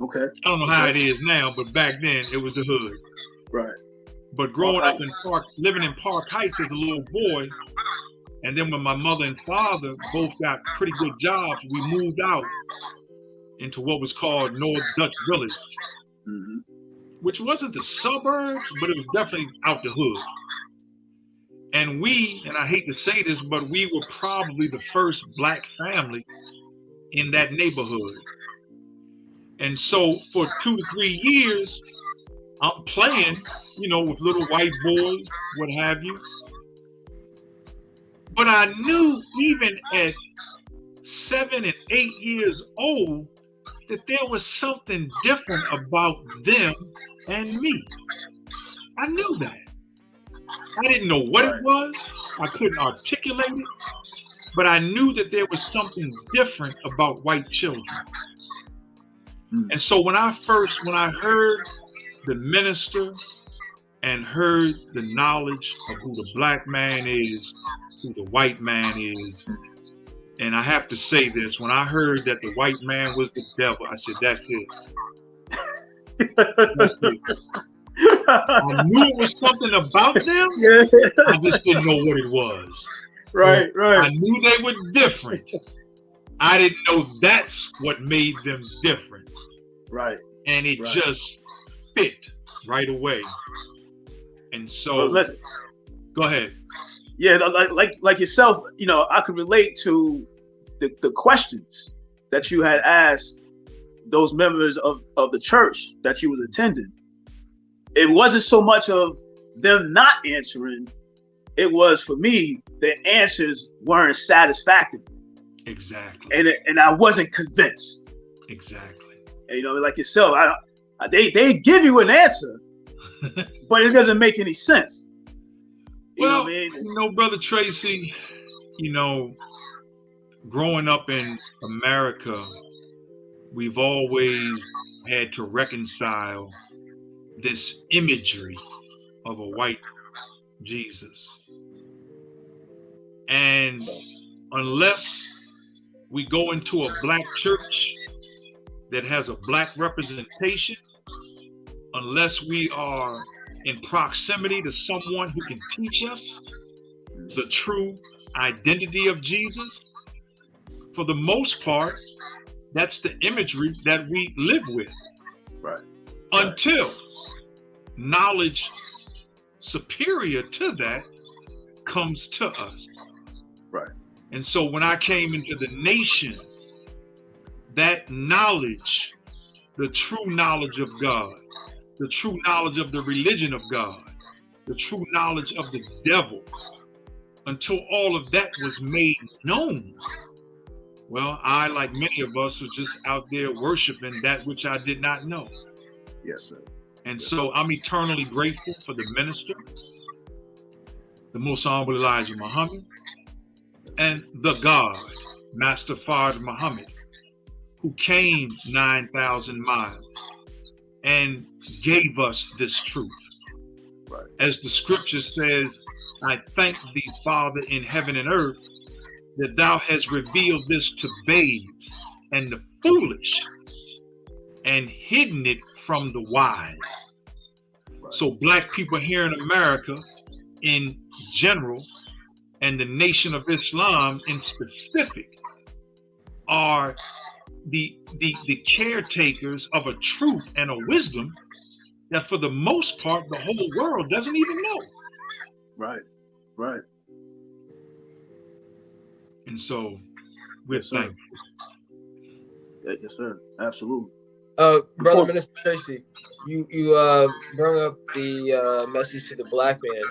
Okay. I don't know how it is now, but back then it was the hood. Right. But growing up in living in Park Heights as a little boy, and then when my mother and father both got pretty good jobs, we moved out into what was called North Dutch Village, Mm-hmm. which wasn't the suburbs, but it was definitely out the hood. And I hate to say this, but we were probably the first Black family in that neighborhood. And so for 2 to 3 years, I'm playing, you know, with little white boys, what have you. But I knew even at 7 and 8 years old that there was something different about them and me. I knew that. I didn't know what it was. I couldn't articulate it, but I knew that there was something different about white children. And so when I heard the minister and heard the knowledge of who the Black man is, who the white man is, and I have to say this, when I heard that the white man was the devil, I said, that's it. That's it. I knew it was something about them. Yeah. I just didn't know what it was. Right. I knew they were different. I didn't know that's what made them different. Right. And it just fit right away. And so, go ahead. Yeah, like yourself, you know, I could relate to the questions that you had asked those members of the church that you was attending. It wasn't so much of them not answering. It was, for me, the answers weren't satisfactory. Exactly. And I wasn't convinced. Exactly. And, you know, like yourself, they give you an answer, but it doesn't make any sense. You know what I mean? You know, Brother Tracy, you know, growing up in America, we've always had to reconcile this imagery of a white Jesus. And unless we go into a Black church that has a Black representation, unless we are in proximity to someone who can teach us the true identity of Jesus, for the most part, that's the imagery that we live with. Right. Until knowledge superior to that comes to us. Right. And so when I came into the nation, that knowledge, the true knowledge of God, the true knowledge of the religion of God, the true knowledge of the devil, until all of that was made known, well, I, like many of us, was just out there worshiping that which I did not know. Yes, sir. And so I'm eternally grateful for the minister, the Most Honorable Elijah Muhammad, and the God, Master Fard Muhammad, who came 9,000 miles and gave us this truth. Right. As the scripture says, I thank thee, Father in heaven and earth, that thou hast revealed this to babes and the foolish and hidden it from the wise. Right. So Black people here in America in general, and the Nation of Islam in specific, are the caretakers of a truth and a wisdom that for the most part the whole world doesn't even know. Right. Right. And so we're thankful. Yes, sir. Absolutely. Brother Minister Tracy, you brought up the message to the black man,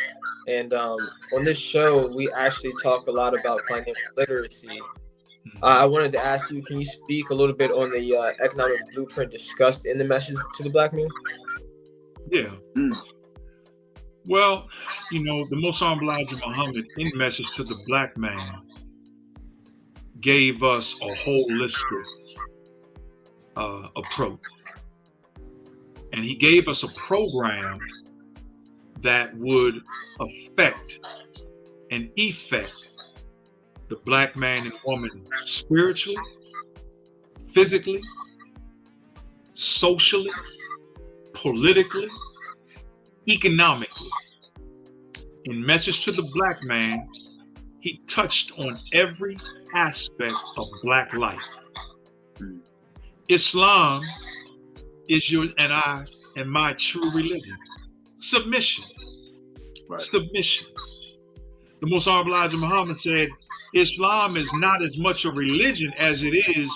and on this show we actually talk a lot about financial literacy. I wanted to ask you, can you speak a little bit on the economic blueprint discussed in the message to the black man? Yeah. Well, the Most Honorable Elijah Muhammad, in Message to the Black Man, gave us a holistic approach. And he gave us a program that would affect and effect the black man and woman spiritually, physically, socially, politically, economically. In Message to the Black Man, he touched on every aspect of black life. Islam is your and I and my true religion. Submission. Right. Submission. The Most Honorable Elijah Muhammad said, Islam is not as much a religion as it is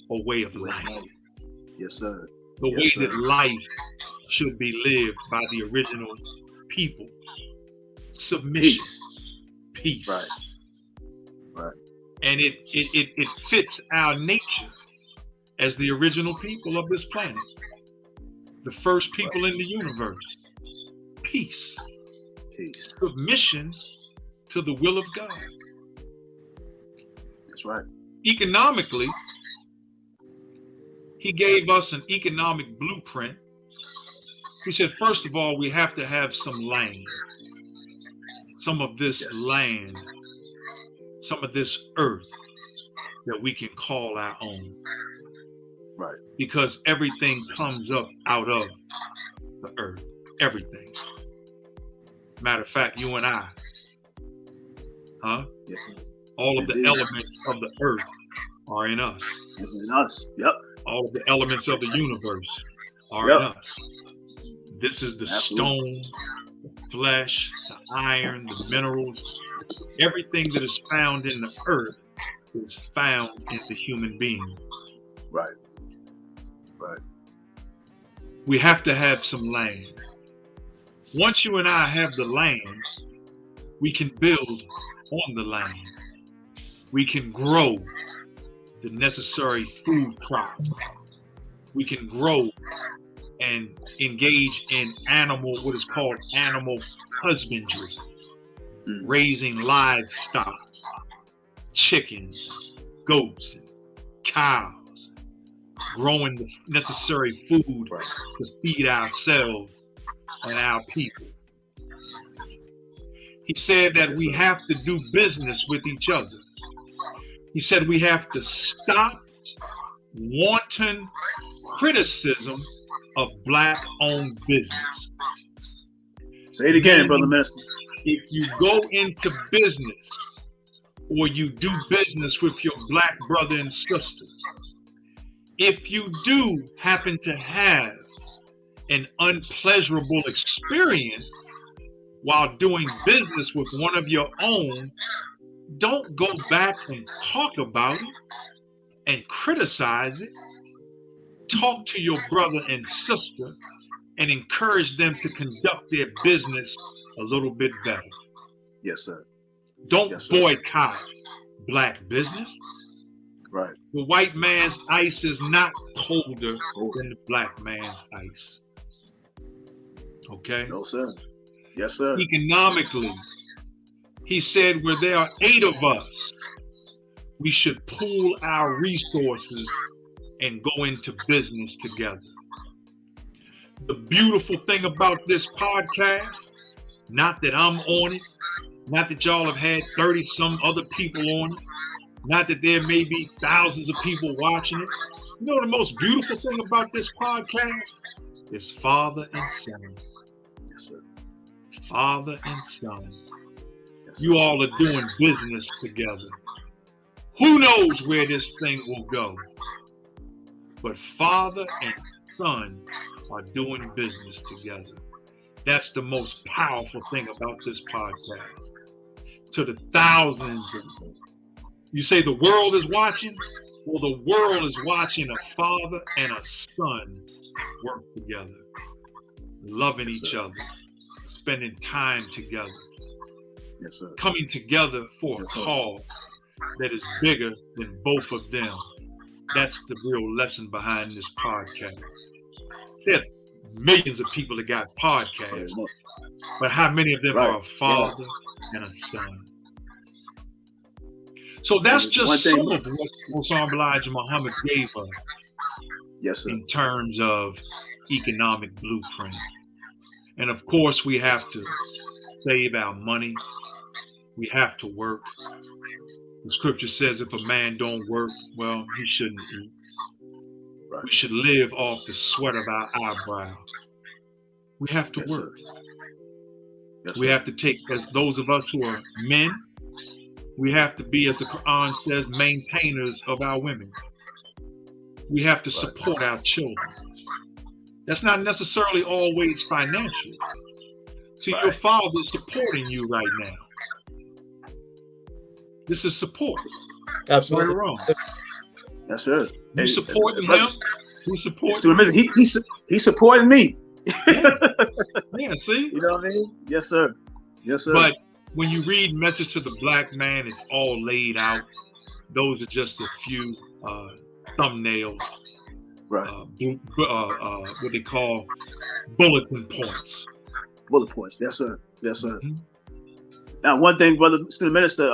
a way of life. Yes, sir. The way that life should be lived by the original people. Submission. Peace. Right. Right. And it fits our nature as the original people of this planet. The first people in the universe. Peace. Peace. Submission to the will of God. That's right. Economically, he gave us an economic blueprint. He said, first of all, we have to have some land. Some of this land, some of this earth that we can call our own. Right. Because everything comes up out of the earth. Everything. Matter of fact, you and I, Yes, sir. all of the elements of the earth are in us. It's in us. Yep. All of the elements of the universe are in us. This is the stone, the flesh, the iron, the minerals. Everything that is found in the earth is found in the human being. Right. Right. We have to have some land. Once you and I have the land, we can build on the land. We can grow the necessary food crops. We can grow and engage in what is called animal husbandry, raising livestock, chickens, goats, and cows, growing the necessary food to feed ourselves and our people. He said that we have to do business with each other. He said we have to stop wanton criticism of black-owned business. Say it again, Brother Minister. If you go into business or you do business with your black brother and sister, if you do happen to have an unpleasurable experience while doing business with one of your own, don't go back and talk about it and criticize it. Talk to your brother and sister and encourage them to conduct their business a little bit better. Yes, sir. Don't boycott black business. Right. The white man's ice is not colder than the black man's ice. Okay? No, sir. Yes, sir. Economically, he said where there are 8 of us, we should pool our resources and go into business together. The beautiful thing about this podcast, not that I'm on it, not that y'all have had 30 some other people on it, not that there may be thousands of people watching it. You know the most beautiful thing about this podcast is father and son. Yes, sir. Father and son. Yes, sir. You all are doing business together. Who knows where this thing will go? but father and son are doing business together. That's the most powerful thing about this podcast. To the thousands of them. You say the world is watching? Well, the world is watching a father and a son work together, loving each other, spending time together, coming together for a cause that is bigger than both of them. That's the real lesson behind this podcast. There are millions of people that got podcasts, but how many of them are a father and a son? So that's just some of what Osama Elijah Muhammad gave us in terms of economic blueprint. And of course, we have to save our money. We have to work. The scripture says if a man don't work, well, he shouldn't eat. We should live off the sweat of our eyebrow. We have to work. We have to take, as those of us who are men, we have to be, as the Quran says, maintainers of our women. We have to support our children. That's not necessarily always financial. See, your father is supporting you right now. This is support. Absolutely. Right or wrong? Yes, sir. You supporting him? He supporting He's supporting me. Yeah, see? You know what I mean? Yes, sir. Yes, sir. But when you read Message to the Black Man, it's all laid out. Those are just a few thumbnails, what they call bulletin points. Bullet points. Yes, sir. Yes, sir. Mm-hmm. Now, one thing, brother, Mr. Minister,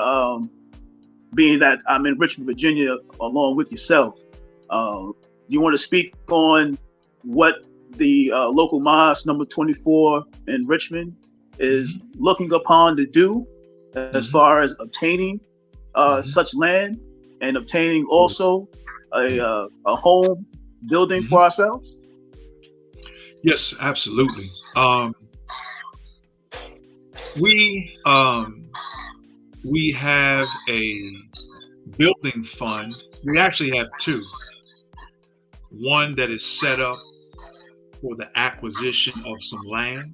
being that I'm in Richmond, Virginia, along with yourself, you want to speak on what the local mosque number 24 in Richmond is looking upon to do as far as obtaining such land and obtaining also a home building for ourselves? Yes, absolutely. We have a building fund. We actually have two. One that is set up for the acquisition of some land,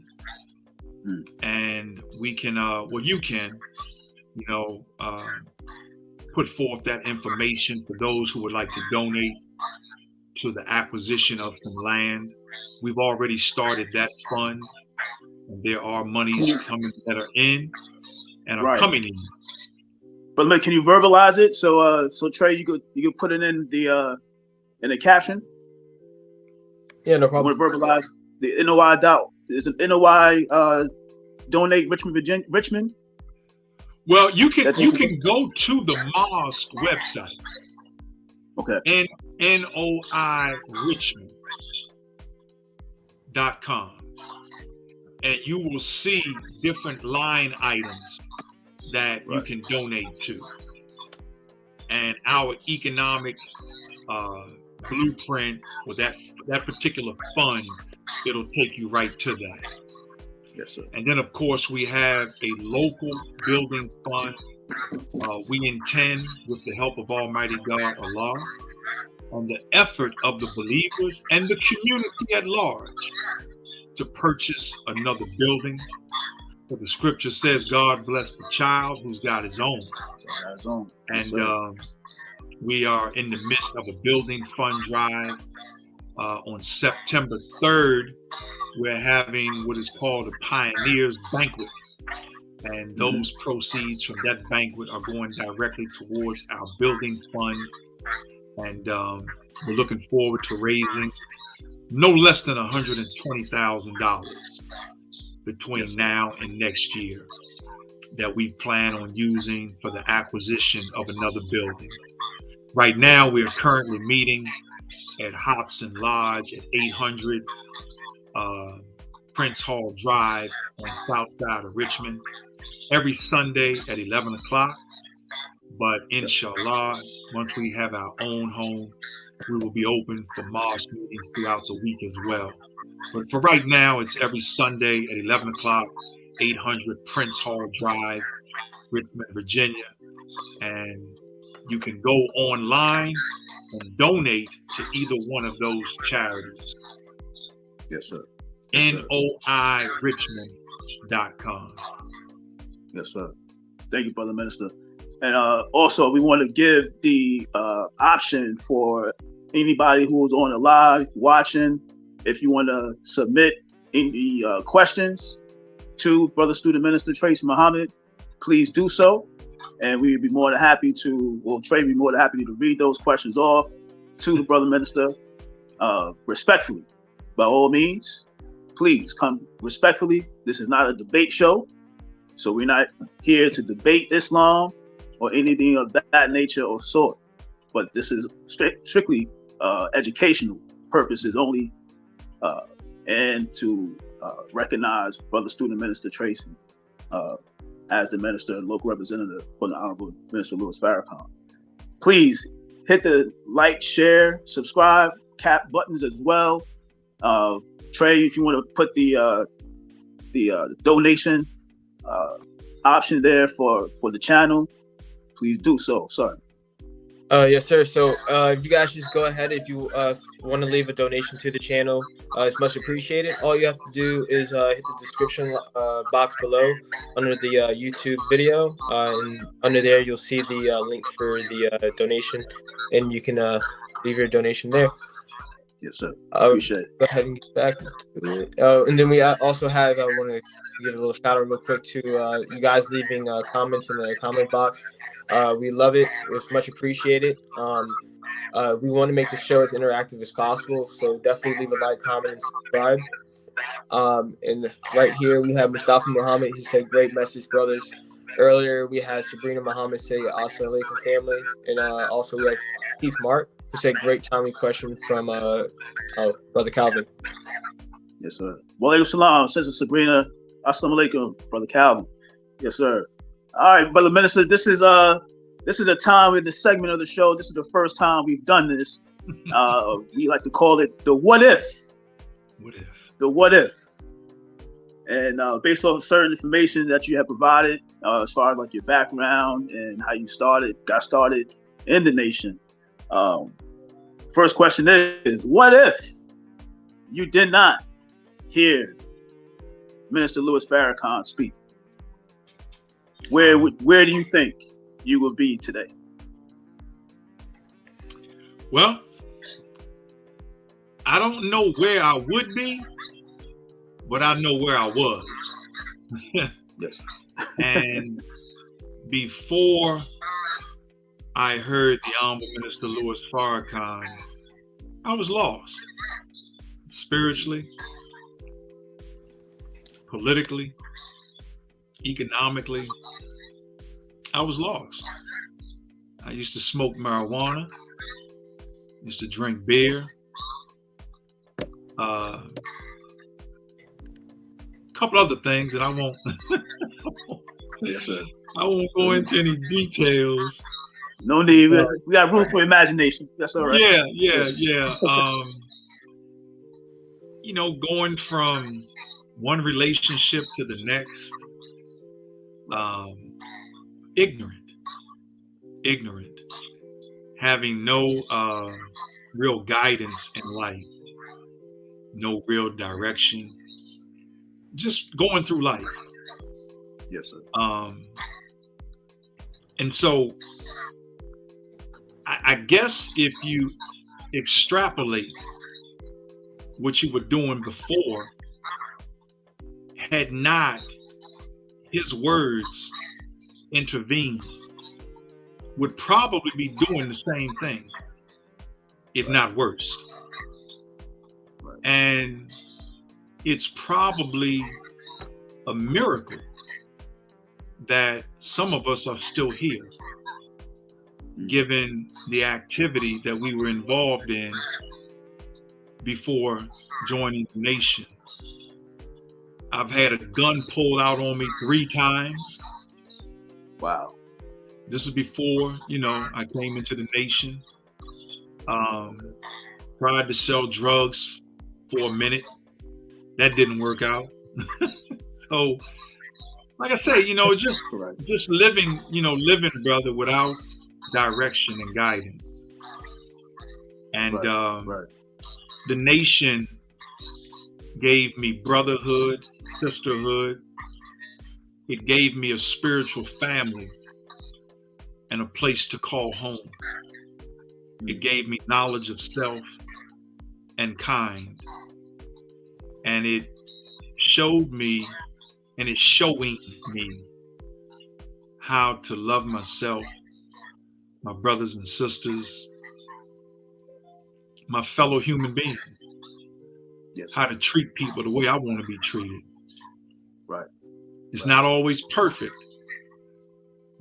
and we can, you can, put forth that information for those who would like to donate to the acquisition of some land. We've already started that fund, and there are monies coming that are in and are coming in. But can you verbalize it so Trey, you could put it in the caption? Yeah, no problem. I want to verbalize the NOI doubt. Is an NOI donate Richmond? Well, you can go to the mosque website. Okay. noiRichmond.com, and you will see different line items that you can donate to. And our economic blueprint for that particular fund, it'll take you right to that. Yes, sir. And then, of course, we have a local building fund. We intend, with the help of Almighty God, Allah, and the effort of the believers and the community at large, to purchase another building. But the scripture says, God bless the child who's got his own. And we are in the midst of a building fund drive. On September 3rd, we're having what is called a Pioneers Banquet. And those proceeds from that banquet are going directly towards our building fund. And we're looking forward to raising no less than $120,000 between now and next year that we plan on using for the acquisition of another building. Right now, we are currently meeting at Hobson Lodge at 800 Prince Hall Drive on the south side of Richmond every Sunday at 11 o'clock. But inshallah, once we have our own home, we will be open for mosque meetings throughout the week as well. But for right now, it's every Sunday at 11 o'clock, 800 Prince Hall Drive, Richmond, Virginia. And You can go online and donate to either one of those charities. Yes, sir. noirichmond.com. Yes, sir. Thank you, Brother Minister. And also, we want to give the option for anybody who's on the live watching, if you want to submit any questions to Brother Student Minister Tracy Muhammad, please do so. And we would be more than happy to, well, Trey would be more than happy to read those questions off to the Brother Minister respectfully. By all means, please come respectfully. This is not a debate show. So we're not here to debate Islam or anything of that nature or sort. But this is strictly educational purposes only, and to recognize Brother Student Minister Tracy as the minister and local representative for the Honorable Minister Louis Farrakhan. Please hit the like, share, subscribe, cap buttons as well. Trey, if you want to put the donation option there for the channel, please do so. Sorry. Yes, sir. So if you guys just go ahead, if you want to leave a donation to the channel, it's much appreciated. All you have to do is hit the description box below under the YouTube video, and under there you'll see the link for the donation, and you can leave your donation there. Yes, sir. Appreciate it. Go ahead and get back to it. And then we also have, I want to give a little shout out real quick to you guys leaving comments in the comment box. We love it. It's much appreciated. We want to make the show as interactive as possible, so definitely leave a like, comment, and subscribe. And right here we have Mustafa Muhammad. He said, "Great message, brothers." Earlier we had Sabrina Muhammad say, "Assalamu alaikum, family," and also we have Keith Mark, who said, "Great timely question from Brother Calvin." Yes, sir. Wa alaikum salam, Sister Sabrina. Assalamu alaikum, Brother Calvin. Yes, sir. All right, Brother Minister, this is a time in this segment of the show. This is the first time we've done this. We like to call it the what if. What if? The what if. And based on certain information that you have provided, as far as like your background and how you got started in the nation. First question is, what if you did not hear Minister Louis Farrakhan speak? Where do you think you would be today? Well, I don't know where I would be, but I know where I was. Yes. And before I heard the Honorable Minister Louis Farrakhan, I was lost. Spiritually, politically, economically, I was lost. I used to smoke marijuana, used to drink beer, a couple other things that I won't Yes, sir. I won't go into any details. No need. We got room for imagination. That's all right. Yeah. You know, going from one relationship to the next, ignorant, having no real guidance in life, no real direction, just going through life. Yes, sir. And so I guess if you extrapolate what you were doing before, had not his words intervened, would probably be doing the same thing, if not worse. And it's probably a miracle that some of us are still here, given the activity that we were involved in before joining the nation. I've had a gun pulled out on me 3 times. Wow. This is before, I came into the nation. Tried to sell drugs for a minute. That didn't work out. So, like I say, just living, brother, without direction and guidance. And right. the nation gave me brotherhood, sisterhood. It gave me a spiritual family and a place to call home. It gave me knowledge of self and kind. And it showed me, and it's showing me, how to love myself, my brothers and sisters, my fellow human beings. Yes. How to treat people the way I want to be treated. Right. It's not always perfect,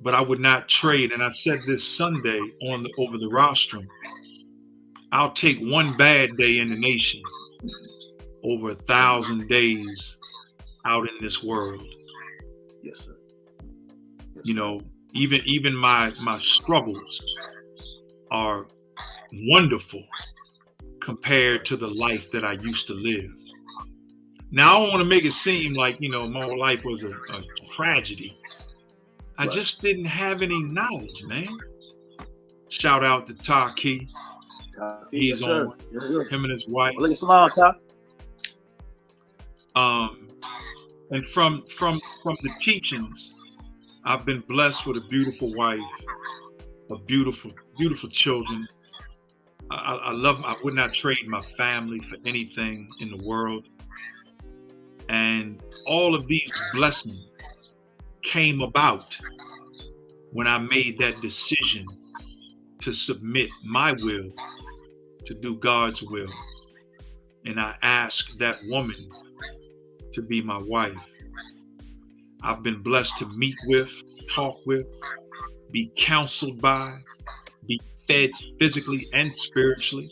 but I would not trade. And I said this Sunday over the rostrum, I'll take one bad day in the nation over 1,000 days out in this world. Yes, sir. Yes, you know, even my struggles are wonderful compared to the life that I used to live. Now, I don't want to make it seem like, my life was a tragedy. I just didn't have any knowledge, man. Shout out to Taki. He's on. Yes, sir. Him and his wife. Well, salam, Ta. And from the teachings, I've been blessed with a beautiful wife, a beautiful children. I would not trade my family for anything in the world. And all of these blessings came about when I made that decision to submit my will to do God's will. And I asked that woman to be my wife. I've been blessed to meet with, talk with, be counseled by, be fed physically and spiritually.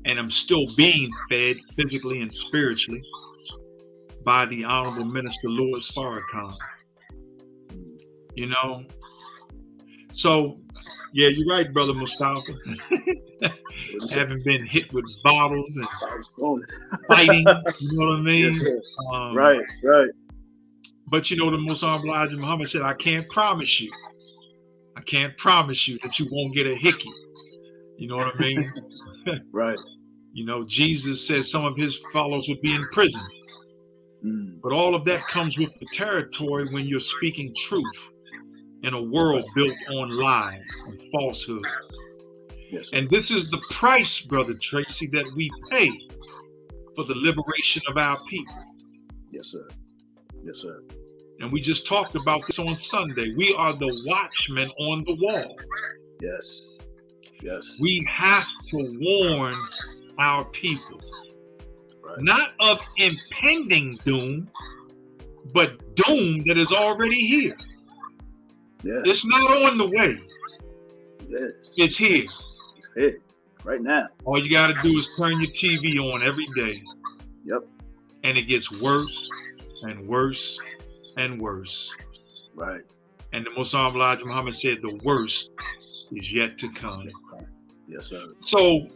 And I'm still being fed physically and spiritually by the Honorable Minister Louis Farrakhan. So, yeah, you're right, Brother Mustafa. Haven't been hit with bottles and fighting, you know what I mean? Yes, right. But the Most Honorable Elijah Muhammad said, I can't promise you that you won't get a hickey. You know what I mean? Right. Jesus said some of his followers would be in prison. But all of that comes with the territory when you're speaking truth in a world built on lies and falsehood. Yes, and this is the price, Brother Tracy, that we pay for the liberation of our people. Yes, sir. Yes, sir. And we just talked about this on Sunday. We are the watchmen on the wall. Yes. Yes. We have to warn our people, right, not of impending doom, but doom that is already here. Yeah. It's not on the way. Yes. It's here. It's here right now. All you got to do is turn your TV on every day. Yep. And it gets worse and worse and worse. Right. And the Most Honorable Elijah Muhammad said the worst is yet to come. Yes, sir. So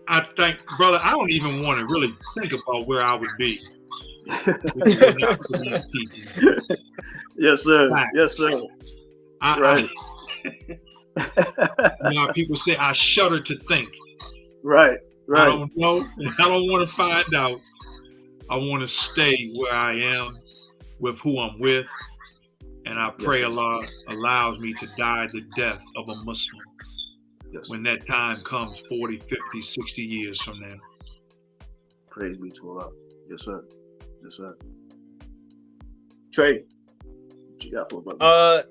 I think, brother, I don't even want to really think about where I would be. Yes, sir. Facts. Yes, sir. Right. People say I shudder to think. Right. I don't know. I don't want to find out. I want to stay where I am with who I'm with. And I pray Allah allows me to die the death of a Muslim. Yes, when that time comes 40, 50, 60 years from now. Praise be to Allah. Yes, sir. Yes, sir. Trey, what you got for brother?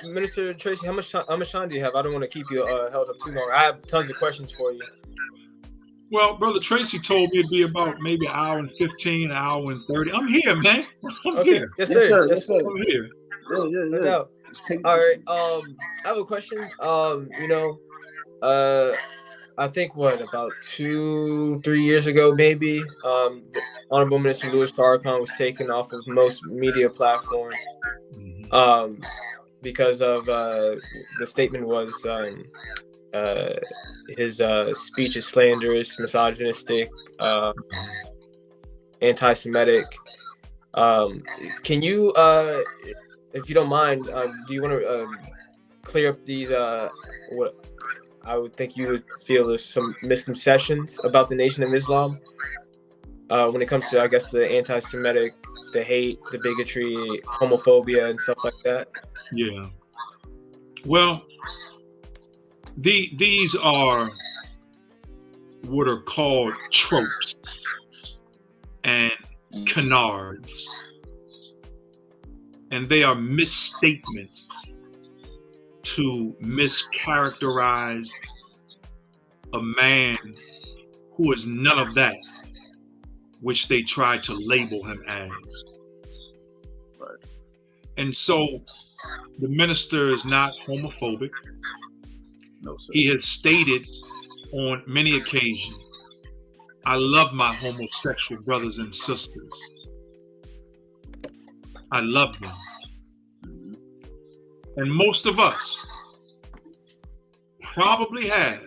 Minister Tracy, how much time do you have? I don't want to keep you held up too long. I have tons of questions for you. Well, Brother Tracy told me it'd be about maybe an hour and 15, an hour and 30. I'm here, man. I'm here. Yes, sir. Yes, sir. I'm here. Yeah. No doubt. All right. I have a question. I think about 2-3 years ago, maybe, the Honorable Minister Louis Farrakhan was taken off of most media platforms because of the statement was his speech is slanderous, misogynistic, anti-Semitic. Can you, if you don't mind, do you want to clear up these what I would think you would feel is some misconceptions about the Nation of Islam when it comes to, I guess, the anti-Semitic, the hate, the bigotry, homophobia, and stuff like that. Yeah. Well, these are what are called tropes and canards, and they are misstatements to mischaracterize a man who is none of that which they try to label him as. Right. And so the minister is not homophobic. No, sir. He has stated on many occasions, I love my homosexual brothers and sisters. I love them. Mhm. And most of us probably have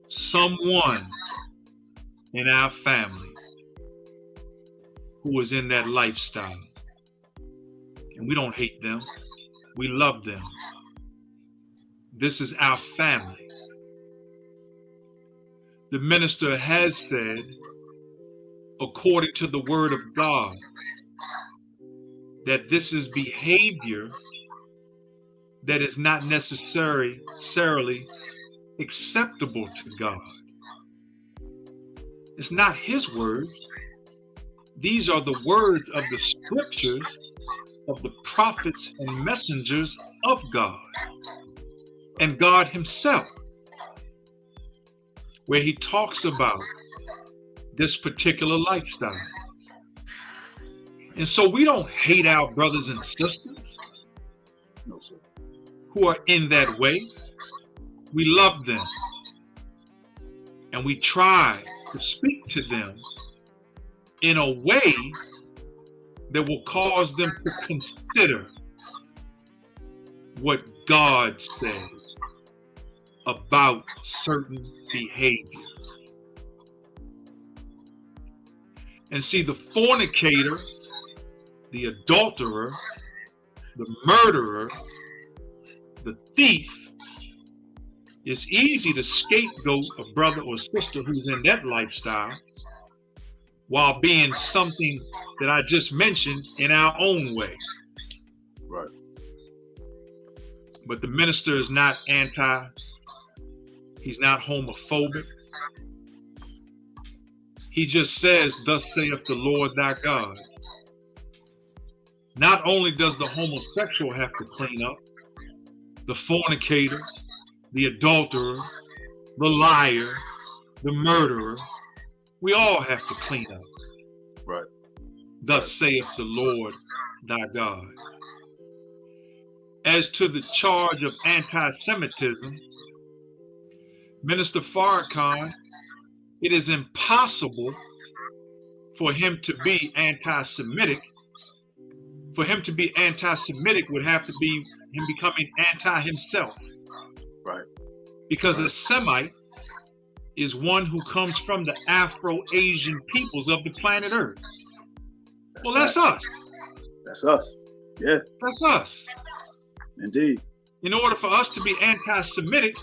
someone in our family who is in that lifestyle. And we don't hate them. We love them. This is our family. The minister has said, according to the word of God, that this is behavior that is not necessarily acceptable to God. It's not his words. These are the words of the scriptures of the prophets and messengers of God and God himself, where he talks about this particular lifestyle. And so we don't hate our brothers and sisters No, sir. who are in that way. We love them. And we try to speak to them in a way that will cause them to consider what God says about certain behavior. And see, the fornicator, the adulterer, the murderer, the thief, it's easy to scapegoat a brother or sister who's in that lifestyle while being something that I just mentioned in our own way. Right. But the minister is not he's not homophobic. He just says, thus saith the Lord thy God. Not only does the homosexual have to clean up, the fornicator, the adulterer, the liar, the murderer, we all have to clean up. Right. Thus saith the Lord thy God. As to the charge of anti-Semitism, Minister Farrakhan, it is impossible for him to be anti-Semitic. For him to be anti-Semitic would have to be him becoming anti himself. Right. Because a Semite is one who comes from the Afro-Asian peoples of the planet Earth. Well, that's us. That's us. Yeah. That's us. Indeed. In order for us to be anti-Semitic,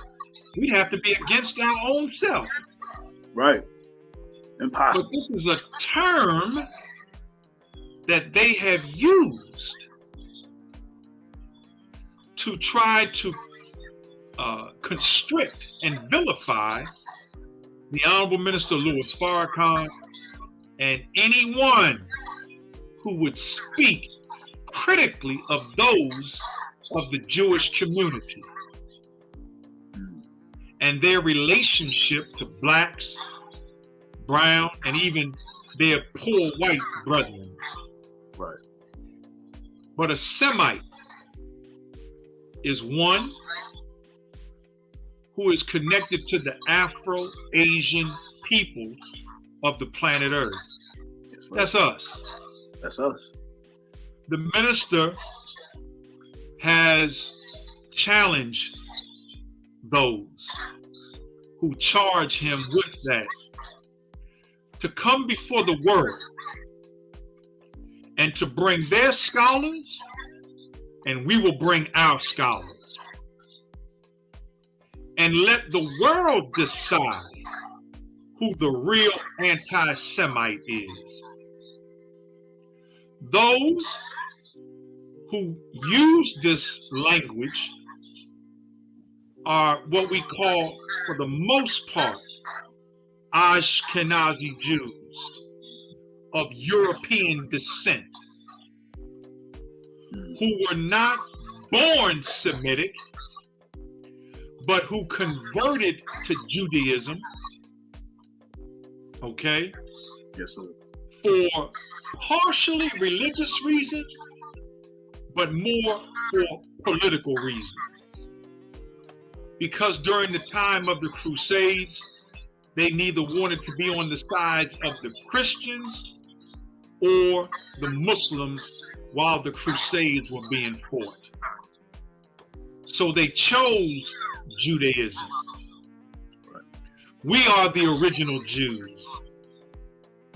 we'd have to be against our own self. Right. Impossible. But this is a term that they have used to try to constrict and vilify the Honorable Minister Louis Farrakhan and anyone who would speak critically of those of the Jewish community and their relationship to blacks, brown, and even their poor white brethren. Right. But a Semite is one who is connected to the Afro-Asian people of the planet Earth. That's us. That's us. The minister has challenged those who charge him with that to come before the world and to bring their scholars and we will bring our scholars. And let the world decide who the real anti-Semite is. Those who use this language are what we call, for the most part, Ashkenazi Jews of European descent, who were not born Semitic, but who converted to Judaism, okay? Yes, sir. For partially religious reasons, but more for political reasons. Because during the time of the Crusades, they neither wanted to be on the sides of the Christians or the Muslims while the Crusades were being fought. So they chose Judaism. We are the original Jews.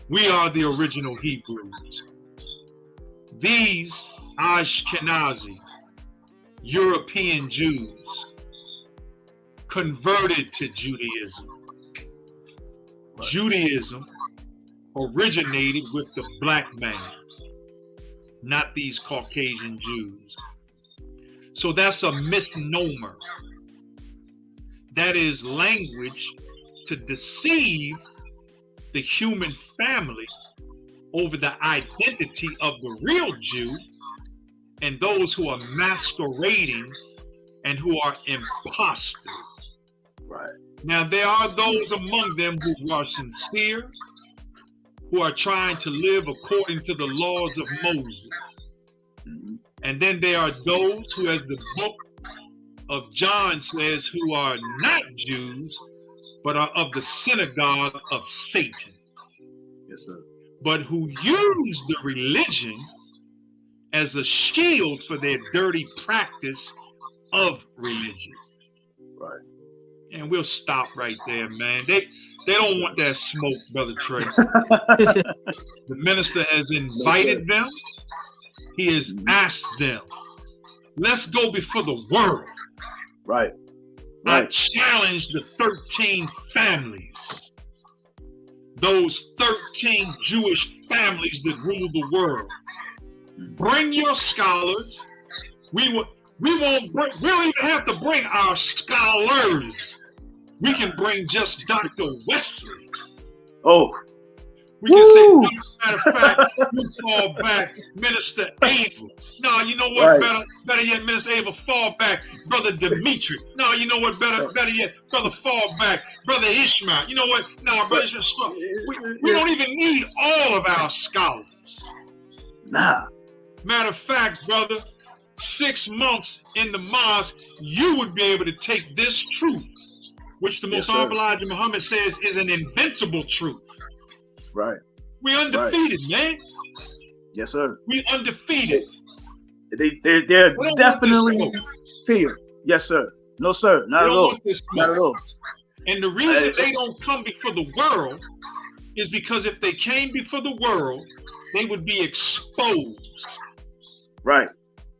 We are the original Hebrews. These Ashkenazi, European Jews converted to Judaism. Judaism originated with the black man, not these Caucasian Jews. So that's a misnomer. That is language to deceive the human family over the identity of the real Jew and those who are masquerading and who are imposters. Right. Now, there are those among them who are sincere, who are trying to live according to the laws of Moses. Mm-hmm. And then there are those who, as the book of John says, who are not Jews, but are of the synagogue of Satan. Yes, sir. But who use the religion as a shield for their dirty practice of religion. Right. And we'll stop right there, man. They don't want that smoke, Brother Trey. The minister has invited them. He has asked them, let's go before the world. Right. I challenge the 13 families, those 13 Jewish families that rule the world. Bring your scholars. We don't even have to bring our scholars. We can bring just Dr. Wesley. Oh. We can say, matter of fact, you fall back, Minister Abel. No, you know what? Right. Better yet, Minister Abel, fall back, Brother Dimitri. No, you know what? Better yet, Brother, fall back, Brother Ishmael. You know what? No, Brother Ishmael. We don't even need all of our scholars. Nah. Matter of fact, brother, 6 months in the mosque, you would be able to take this truth, which the Most Honorable Elijah Muhammad says is an invincible truth. Right. We undefeated, man. Yes, sir. We undefeated. They're definitely fear. Yes, sir. No, sir. Not at all. Not at all. And the reason they don't come before the world is because if they came before the world, they would be exposed. Right.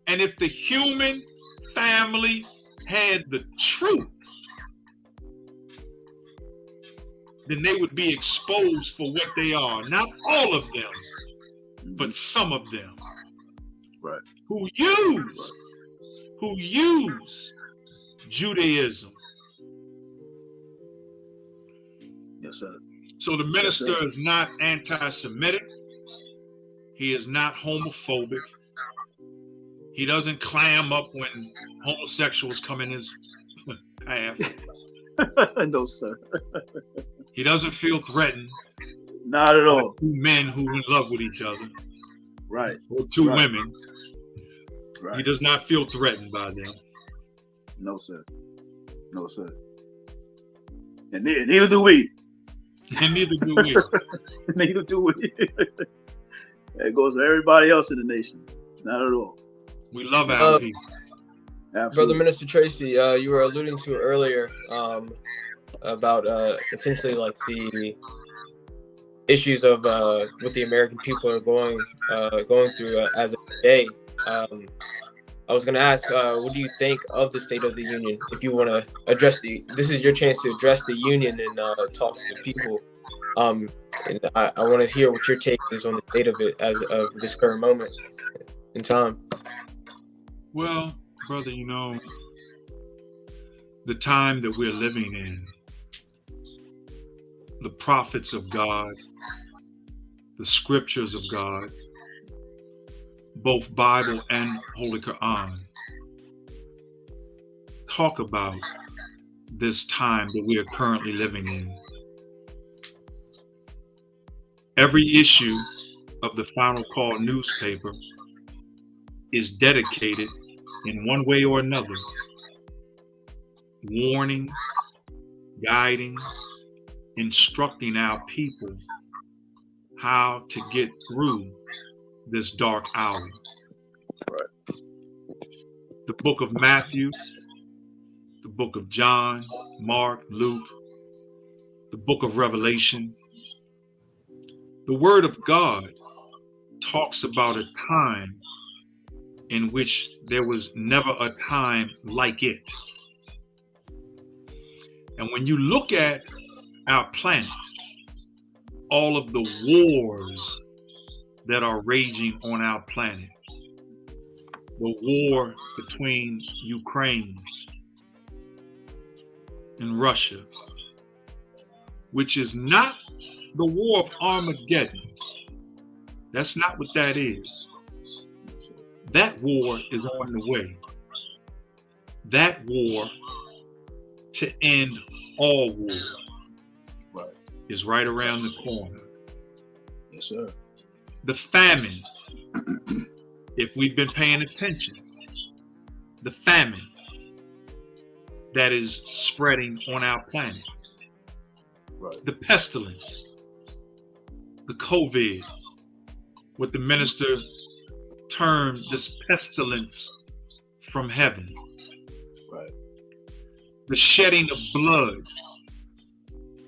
And if the human family had the truth, then they would be exposed for what they are. Not all of them, but some of them. Right. Who use Judaism. Yes, sir. So the minister is not anti-Semitic. He is not homophobic. He doesn't clam up when homosexuals come in his path. No, sir. He doesn't feel threatened. Not at all. Two men who are in love with each other. Right. Or two women. Right. He does not feel threatened by them. No, sir. No, sir. And neither do we. And neither do we. Neither do we. It goes to everybody else in the nation. Not at all. We love our people. Absolutely. Brother Minister Tracy, you were alluding to earlier about essentially like the issues of what the American people are going through as of today. I was going to ask, what do you think of the State of the Union? If you want to address this is your chance to address the union and talk to the people. And I want to hear what your take is on the state of it as of this current moment in time. Well, brother, the time that we're living in, the prophets of God, the scriptures of God, both Bible and Holy Quran, talk about this time that we are currently living in. Every issue of the Final Call newspaper is dedicated in one way or another, warning, guiding, instructing our people how to get through this dark hour. Right. The book of Matthew, the book of John, Mark, Luke, the book of Revelation, the Word of God talks about a time in which there was never a time like it. And when you look at our planet, all of the wars that are raging on our planet, the war between Ukraine and Russia, which is not the war of Armageddon. That's not what that is. That war is on the way. That war to end all war is right around the corner. Yes, sir. The famine, if we've been paying attention, the famine that is spreading on our planet, the pestilence, the COVID, what the minister termed this pestilence from heaven, the shedding of blood,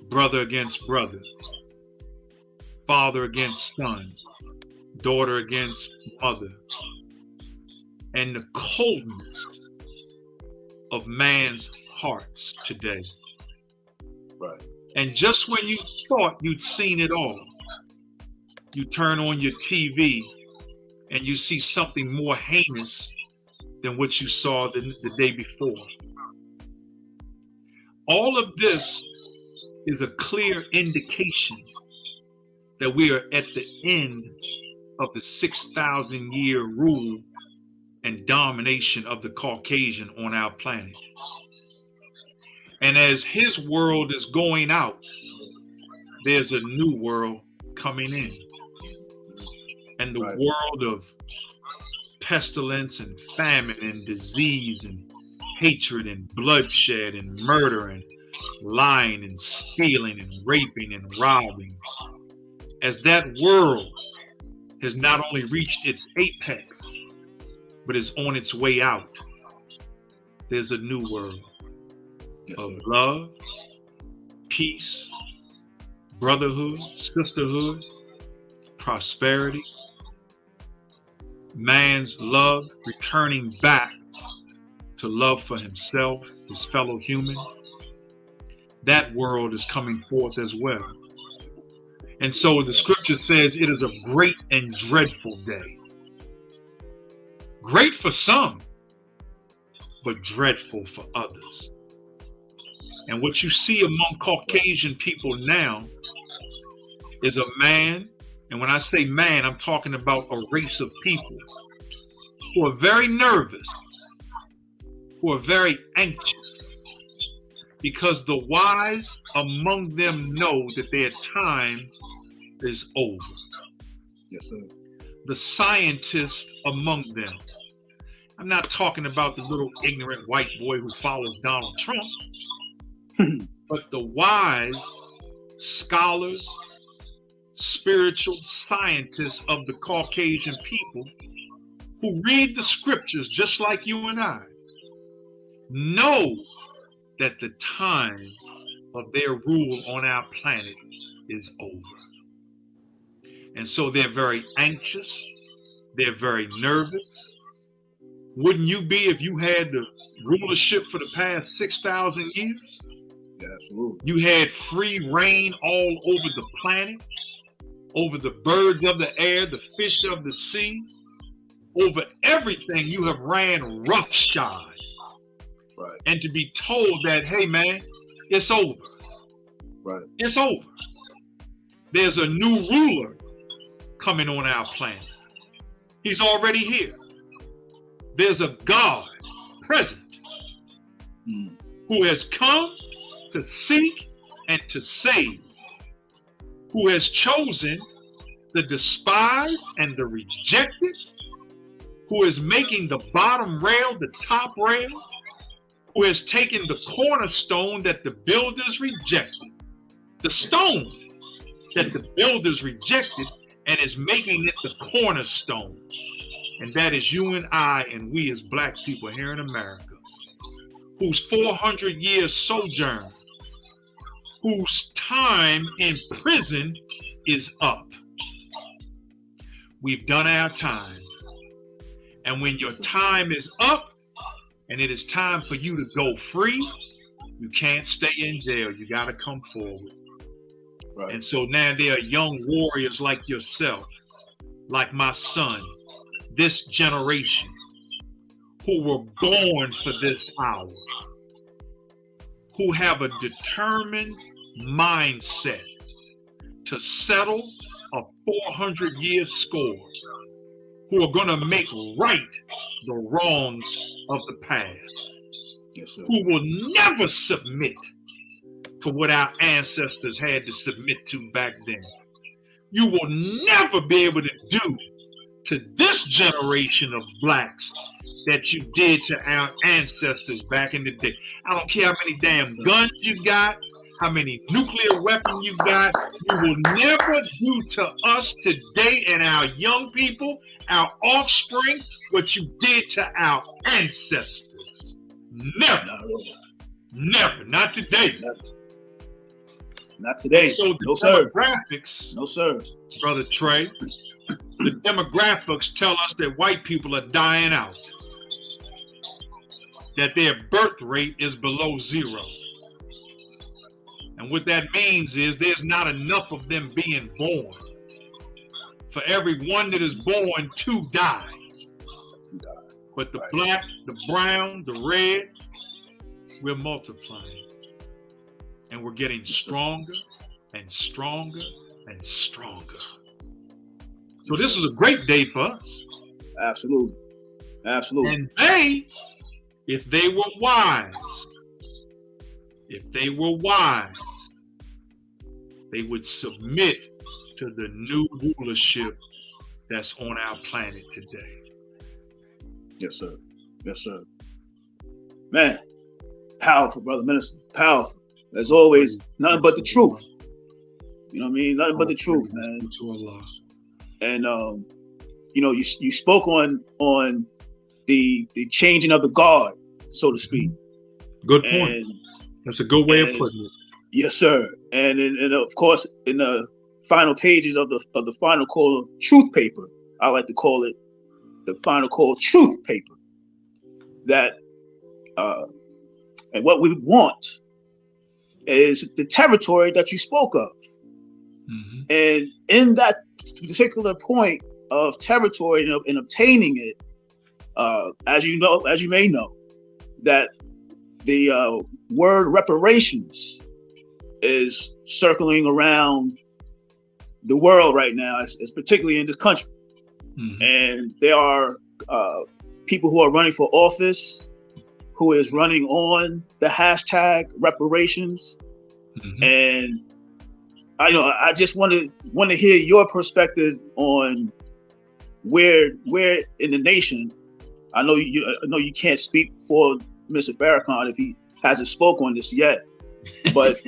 brother against brother, father against son, daughter against mother, and the coldness of man's hearts today. And just when you thought you'd seen it all, you turn on your TV and you see something more heinous than what you saw the day before. All of this is a clear indication that we are at the end of the 6,000-year rule and domination of the Caucasian on our planet. And as his world is going out, there's a new world coming in. And the world of pestilence and famine and disease and hatred and bloodshed and murder and lying and stealing and raping and robbing, as that world has not only reached its apex, but is on its way out, there's a new world of love, peace, brotherhood, sisterhood, prosperity, man's love returning back to love for himself, his fellow human. That world is coming forth as well. And so the scripture says it is a great and dreadful day. Great for some, but dreadful for others. And what you see among Caucasian people now is a man, and when I say man, I'm talking about a race of people who are very nervous, who are very anxious, because the wise among them know that their time is over. Yes, sir. The scientists among them, I'm not talking about the little ignorant white boy who follows Donald Trump, but the wise scholars, spiritual scientists of the Caucasian people who read the scriptures just like you and I, know that the time of their rule on our planet is over. And so they're very anxious, they're very nervous, wouldn't you be if you had the rulership for the past 6,000 years? Yeah, absolutely. You had free reign all over the planet, over the birds of the air, the fish of the sea, over everything. You have ran roughshod. Right. And to be told that, hey man, it's over. Right. It's over. There's a new ruler coming on our planet. He's already here. There's a God present who has come to seek and to save, who has chosen the despised and the rejected, who is making the bottom rail the top rail, who has taken the cornerstone that the builders rejected, the stone that the builders rejected, and is making it the cornerstone. And that is you and I and we as black people here in America, whose 400 years sojourn, whose time in prison is up. We've done our time. And when your time is up and it is time for you to go free, you can't stay in jail. You got to come forward. Right. And so now there are young warriors like yourself, like my son, this generation, who were born for this hour, who have a determined mindset to settle a 400-year score, who are going to make right the wrongs of the past, yes, sir. Who will never submit to what our ancestors had to submit to back then. You will never be able to do to this generation of blacks that you did to our ancestors back in the day. I don't care how many damn guns you got, how many nuclear weapons you got, you will never do to us today and our young people, our offspring, what you did to our ancestors. Never. Never. Not today. Not today. So the no, demographics, sir. No, sir. Brother Trey, the demographics tell us that white people are dying out, that their birth rate is below 0. And what that means is there's not enough of them being born. For every one that is born, 2 die. But the black, the brown, the red, we're multiplying. And we're getting stronger and stronger and stronger. So this is a great day for us. Absolutely. Absolutely. And they, if they were wise, they would submit to the new rulership that's on our planet today. Yes, sir. Yes, sir. Man, powerful, brother minister. Powerful. As always, nothing but the truth. You know what I mean? Nothing but the truth, man. To Allah. And you know, you spoke on the changing of the guard, so to speak. Good point. And, that's a good way of putting it. Yes, sir. And of course, in the final pages of the final call truth paper, I like to call it the final call truth paper. That and what we want is the territory that you spoke of. Mm-hmm. And in that particular point of territory and obtaining it, as you may know, that the word reparations is circling around the world right now, it's particularly in this country. Mm-hmm. And there are people who are running for office who is running on the hashtag reparations. Mm-hmm. And I just want to hear your perspective on where in the nation. I know you can't speak for Mr. Farrakhan if he hasn't spoken on this yet, but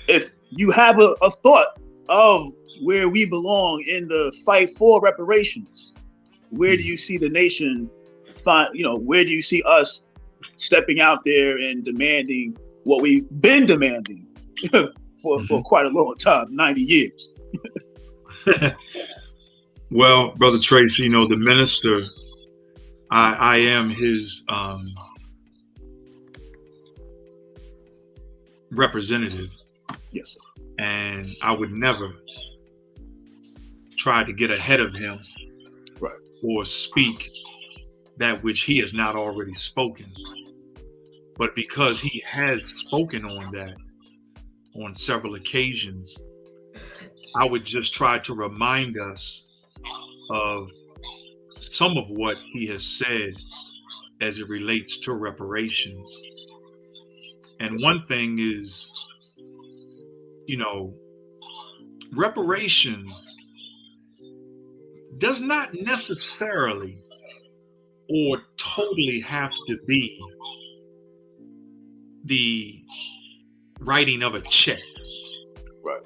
if you have a thought of where we belong in the fight for reparations, where do you see the nation where do you see us stepping out there and demanding what we've been demanding for quite a long time, 90 years? Well, Brother Tracy, the minister, I am his representative. Yes, sir. And I would never try to get ahead of him, right, or speak that which he has not already spoken. But because he has spoken on that on several occasions, I would just try to remind us of some of what he has said as it relates to reparations. And one thing is, you know, reparations does not necessarily or totally have to be the writing of a check. Right.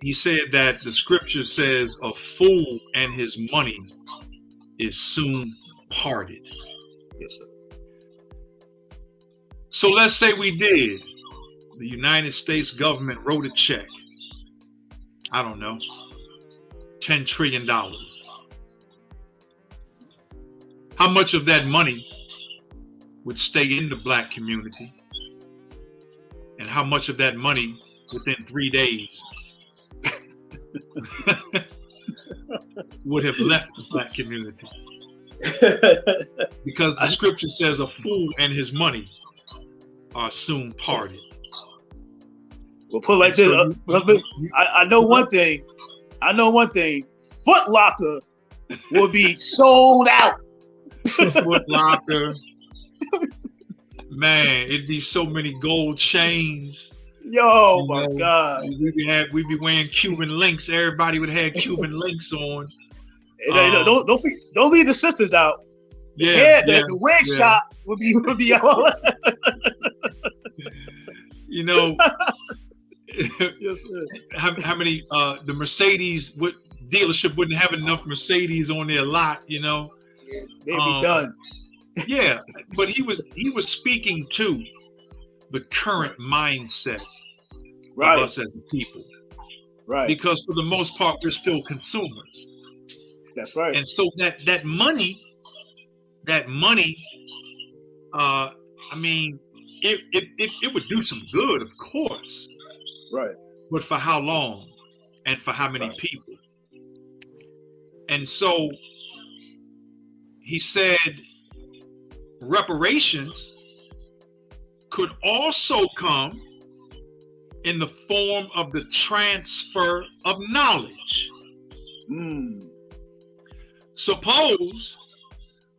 He said that the scripture says a fool and his money is soon parted. Yes, sir. So let's say we did. The United States government wrote a check. I don't know, $10 trillion. How much of that money would stay in the Black community? And how much of that money within 3 days would have left the Black community? Because the scripture says a fool and his money are soon parted. Well, put it like this. I know one thing. Foot Locker will be sold out. Foot Locker. Man, it'd be so many gold chains. Yo, my God. We'd be wearing Cuban links. Everybody would have Cuban links on. Don't leave the sisters out. The wig shop would be all. You know, yes, sir. How many the Mercedes dealership wouldn't have enough Mercedes on their lot, you know. They'd be done. Yeah, but he was speaking to the current mindset of us as a people. Right. Because for the most part, we're still consumers. That's right. And so that money, I mean, it would do some good, of course. Right. But for how long and for how many people? And so he said reparations could also come in the form of the transfer of knowledge. Suppose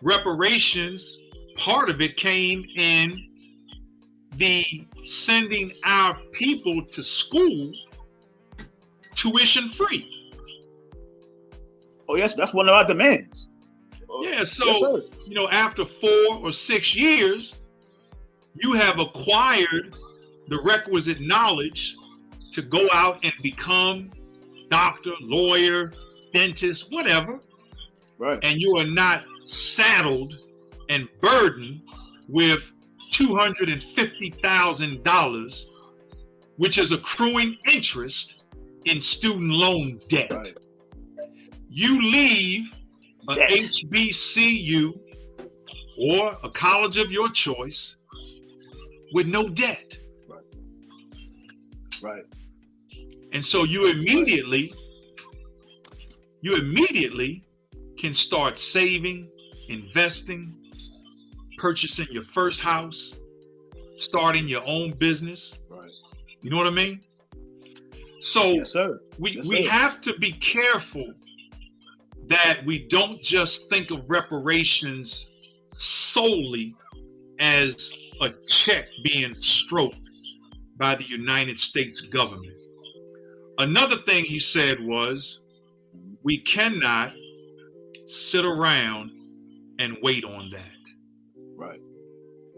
reparations, part of it came in the sending our people to school tuition free. Oh, yes, that's one of our demands. Yeah, so, yes, you know, after 4 or 6 years, you have acquired the requisite knowledge to go out and become doctor, lawyer, dentist, whatever. Right. And you are not saddled and burdened with $250,000, which is accruing interest in student loan debt. Right. You leave an HBCU or a college of your choice with no debt. Right. And so you immediately can start saving, investing, purchasing your first house, starting your own business. Right. You know what I mean? So yes, sir. we have to be careful that we don't just think of reparations solely as a check being stroked by the United States government. Another thing he said was, we cannot sit around and wait on that. Right.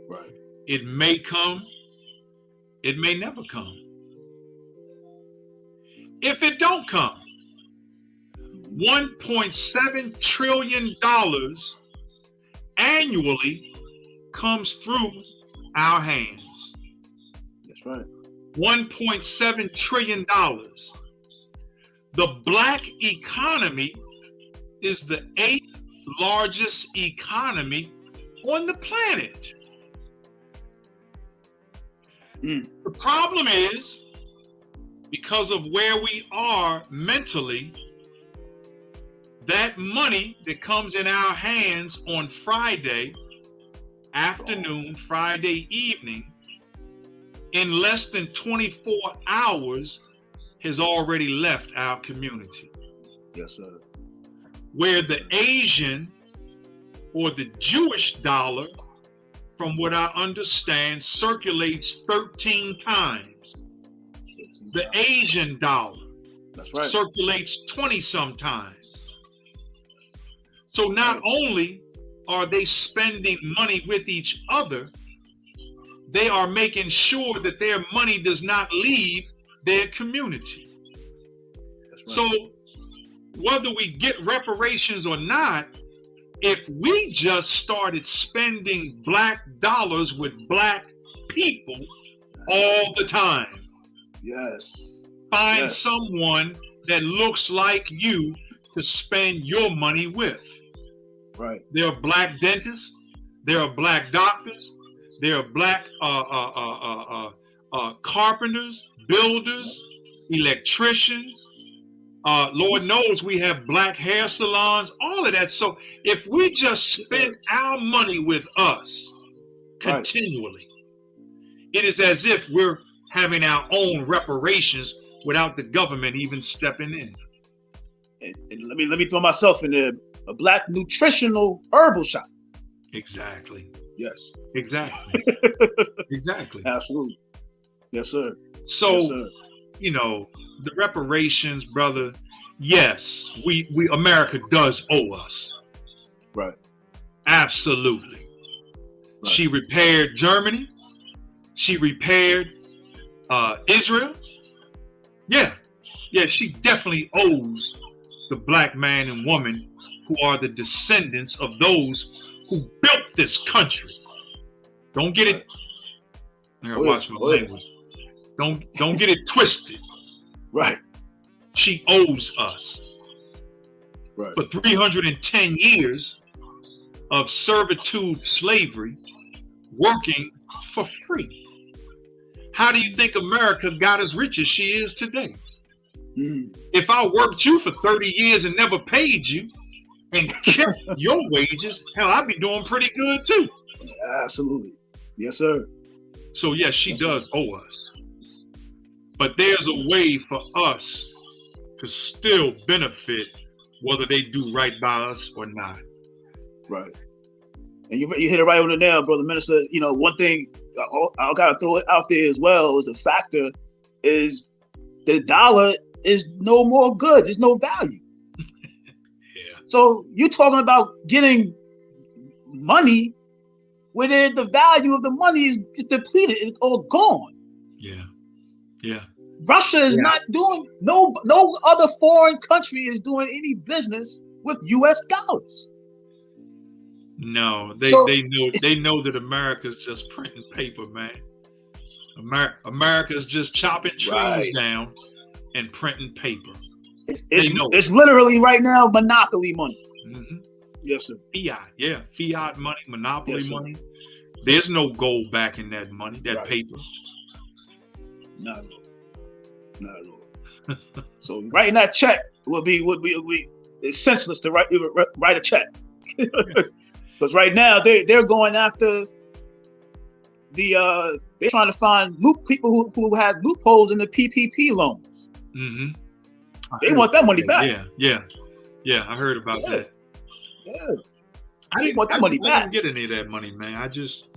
Right. It may come, it may never come. If it don't come, $1.7 trillion annually comes through our hands. That's right. $1.7 trillion. The Black economy is the 8th largest economy on the planet. The problem is, because of where we are mentally, that money that comes in our hands on Friday afternoon, Friday evening, in less than 24 hours, has already left our community. Yes, sir. Where the Asian or the Jewish dollar, from what I understand, circulates 13 times. The Asian dollar circulates 20 sometimes. So not only are they spending money with each other, they are making sure that their money does not leave their community. So whether we get reparations or not, if we just started spending black dollars with black people all the time, find someone that looks like you to spend your money with. Right. There are black dentists, there are black doctors, there are black carpenters, builders, electricians. Lord knows we have black hair salons, all of that. So if we just spend our money with us continually, it is as if we're having our own reparations without the government even stepping in. And let me throw myself in there. A black nutritional herbal shop. Exactly. Yes. Exactly. Exactly. Absolutely. Yes, sir. So, yes, sir. You know, the reparations, brother, yes, we America does owe us. Right. Absolutely. Right. She repaired Germany. She repaired Israel. Yeah. Yeah, she definitely owes the black man and woman who are the descendants of those who built this country. Don't get it. I gotta watch my language. Don't get it twisted. Right. She owes us. Right. For 310 years of servitude, slavery, working for free. How do you think America got as rich as she is today? If I worked you for 30 years and never paid you and kept your wages, hell, I'd be doing pretty good too. Absolutely. Yes, sir. So yes, she does owe us. But there's a way for us to still benefit whether they do right by us or not. Right. And you hit it right on the nail, brother minister. You know, one thing I gotta throw it out there as well as a factor is the dollar is no more good. There's no value. Yeah. So you're talking about getting money where the value of the money is depleted, it's all gone. Yeah. Yeah. Russia is not doing, no other foreign country is doing any business with US dollars. No, they know that America's just printing paper, man. America's just chopping trees down and printing paper. It's literally right now monopoly money. Mm-hmm. Yes, sir. Fiat money, monopoly money. There's no gold backing that money, that paper. Not at all. So writing that check would be it's senseless to write a check. Because right now they're going after they're trying to find people who had loopholes in the PPP loans. Mm-hmm. They want that money back. Yeah. I heard about that. Yeah. I didn't want that money back. I didn't get any of that money, man. I just,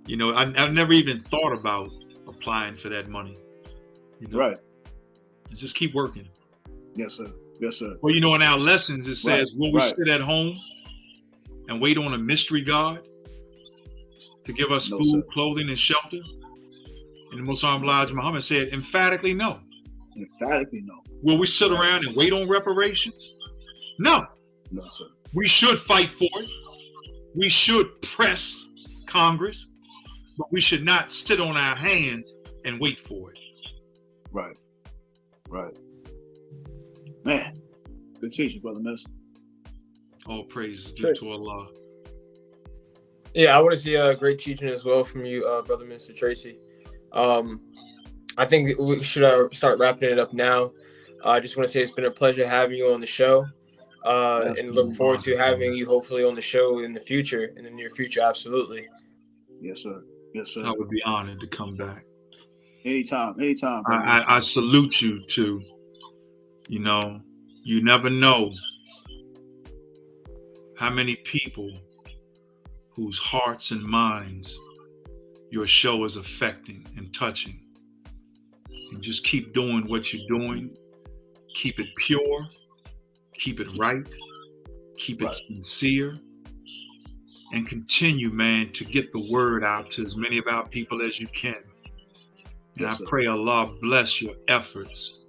I never even thought about applying for that money. Right. Just keep working. Yes, sir. Yes, sir. Well, in our lessons, it says, will we sit at home and wait on a mystery God to give us food, clothing, and shelter? And the Most Honorable Elijah Muhammad said, emphatically no. Emphatically no. Will we sit around and wait on reparations? No. No, sir. We should fight for it. We should press Congress, but we should not sit on our hands and wait for it. Right. Man, good teaching, brother minister. All praise due to Allah. Yeah, I want to see a great teaching as well from you, Brother Mr. Tracy. I think we should start wrapping it up now. I just want to say it's been a pleasure having you on the show, and look forward to having you hopefully on the show in the future, in the near future. Absolutely. Yes, sir. Yes, sir. I would be honored to come back. Anytime. I salute you too. You know, you never know how many people whose hearts and minds your show is affecting and touching. And just keep doing what you're doing. Keep it pure. Keep it right. Keep it sincere. And continue, man, to get the word out to as many of our people as you can. And I pray Allah bless your efforts,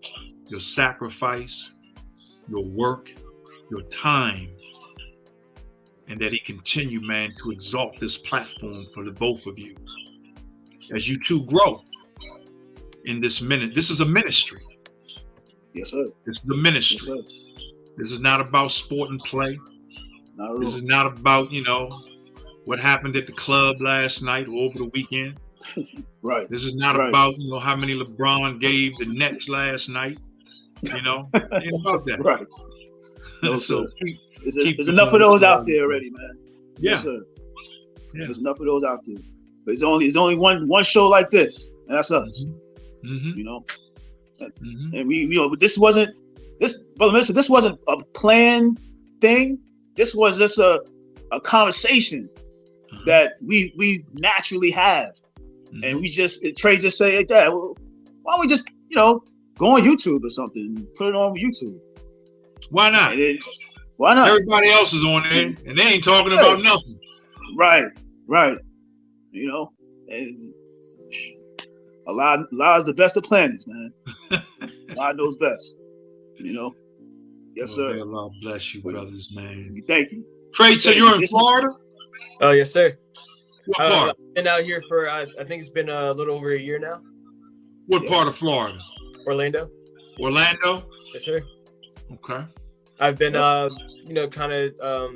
your sacrifice, your work, your time, and that He continue, man, to exalt this platform for the both of you as you two grow in this minute. This is a ministry. Yes, sir. This is a ministry. Yes, this is not about sport and play. This is not about, what happened at the club last night or over the weekend. Right. This is not about, how many LeBron gave the Nets last night. Ain't about that. Right. No, so there's enough of those out there already, man. Yeah. Yes, sir. Yeah. There's enough of those out there. But it's only one show like this, and that's us. Mm-hmm. And we this wasn't a planned thing. This was just a conversation that we naturally have. And we Trey just say, hey, Dad, well, why don't we just, go on YouTube or something, put it on YouTube? Why not? Why not? Everybody else is on there, and they ain't talking about nothing. Right. And Allah is the best of planners, man. Allah knows best. Yes, sir. May Allah bless you, brothers, man. Thank you. Trey, so you're in Florida? Oh, yes, sir. What part? I've been out here for, I think it's been a little over a year now. What part of Florida? Orlando. Orlando? Yes, sir. Okay. I've been, kind of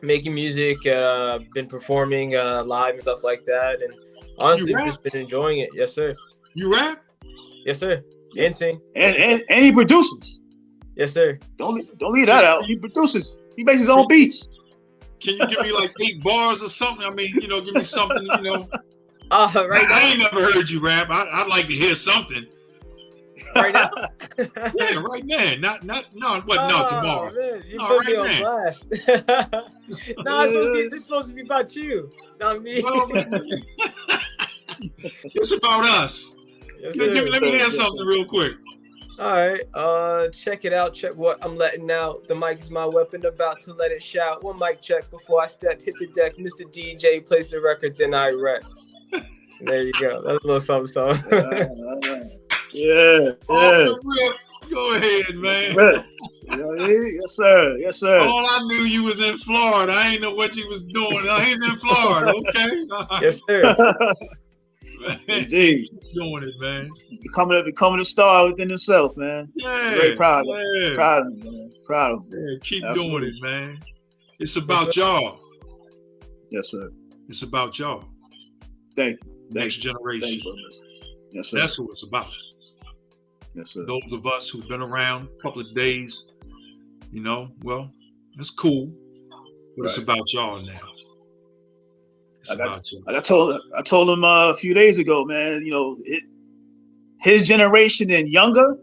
making music, been performing live and stuff like that. And honestly, just been enjoying it. Yes, sir. You rap? Yes, sir. And sing. And he produces. Yes, sir. Don't leave that out. He produces. He makes his own beats. Can you give me like 8 bars or something? I mean, give me something, right now. I ain't never heard you rap. I'd like to hear something. Right now? Yeah, right now. No, tomorrow. Man, you put me on blast. This is supposed to be about you, not me. It's about us. Yes, let me hear something real quick. All right, check it out. Check what I'm letting out. The mic is my weapon, about to let it shout. One mic check before I step, hit the deck. Mr. DJ, place the record, then I rap. There you go. That's a little something. Yeah. Go ahead, man. Yes, sir. All I knew you was in Florida. I ain't know what you was doing. He's in Florida, okay? Yes, sir. Indeed. Keep doing it, man. Becoming a star within himself, man. Yeah. Very proud of him. Proud of him, man. Proud of him. Yeah, keep doing it, man. It's about y'all. Yes, sir. It's about y'all. Thank you. Next generation. Thank you, yes, sir. That's who it's about. Yes, sir. Those of us who've been around a couple of days, well, it's cool. But it's about y'all now. I told him a few days ago, man, his generation and younger,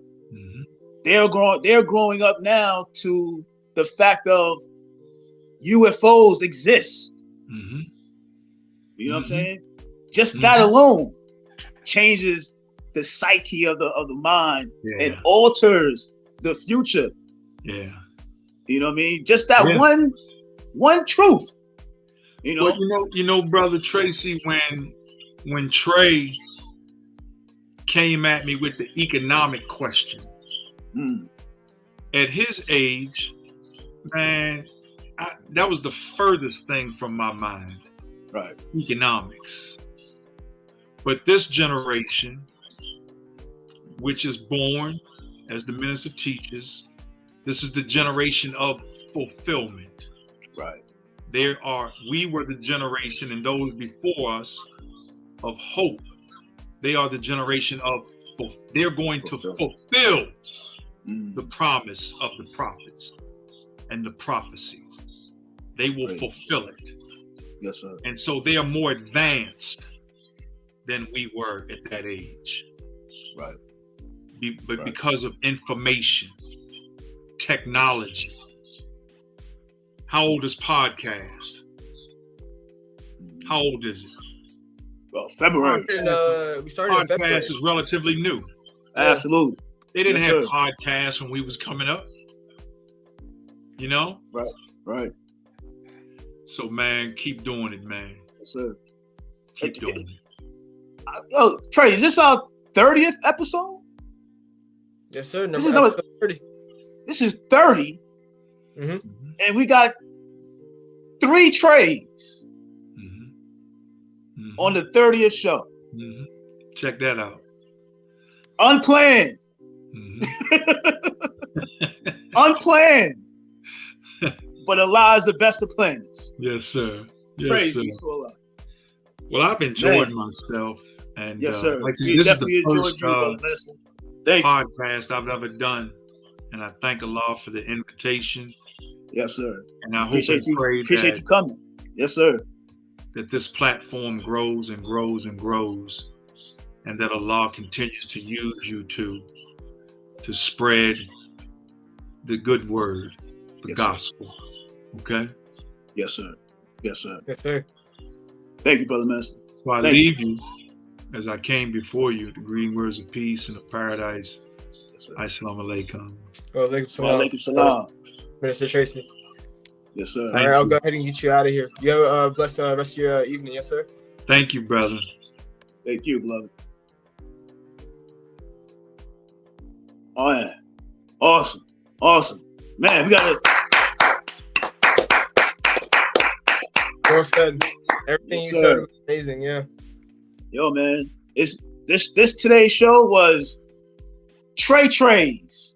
they're growing up now to the fact of UFOs exist. You know what I'm saying? Just that alone changes the psyche of the mind and alters the future. Yeah. You know what I mean? Just that one truth. Well, brother Tracy, when Trey came at me with the economic question, at his age, man, that was the furthest thing from my mind. Right. Economics. But this generation, which is born, as the minister teaches, This is the generation of fulfillment. Right. We were the generation, and those before us, of hope. They are the generation of, they're going to fulfill the promise of the prophets and the prophecies. They will fulfill it. Yes, sir. And so they are more advanced than we were at that age. Right. But because of information, technology. How old is podcast? How old is it? Well, February. We started in February. Podcast is relatively new. Absolutely. They didn't have podcasts when we was coming up. You know? Right. So, man, keep doing it, man. Yes, sir. Keep doing it. Yo, Trey, is this our 30th episode? Yes, sir. This is episode 30. This is 30. Mm-hmm. And we got 3 trays on the 30th show. Check that out. Unplanned. Unplanned. But Allah is the best of planners. Yes, sir. Yes, Praise sir. be to Allah. Well, I've enjoyed myself. And yes, sir. Like We this definitely is the enjoyed first you, brother. podcast I've ever done. And I thank Allah for the invitation. Yes, sir. And I appreciate you coming. Yes, sir. That this platform grows and grows and grows, and that Allah continues to use you to spread the good word, the gospel. Sir. Okay? Yes, sir. Yes, sir. Yes, sir. Thank you, Brother Minister. So I leave you as I came before you, the greeting words of peace and of paradise. Yes, Assalamu alaikum. Wa alaikum salam. Minister Tracy. Yes, sir. All right, I'll go ahead and get you out of here. You have a blessed rest of your evening. Yes, sir. Thank you, brother. Thank you, beloved. Oh, yeah. Awesome. Man, we got it. Well said. Everything you said was amazing, yeah. Yo, man. This today's show was TwoTreys.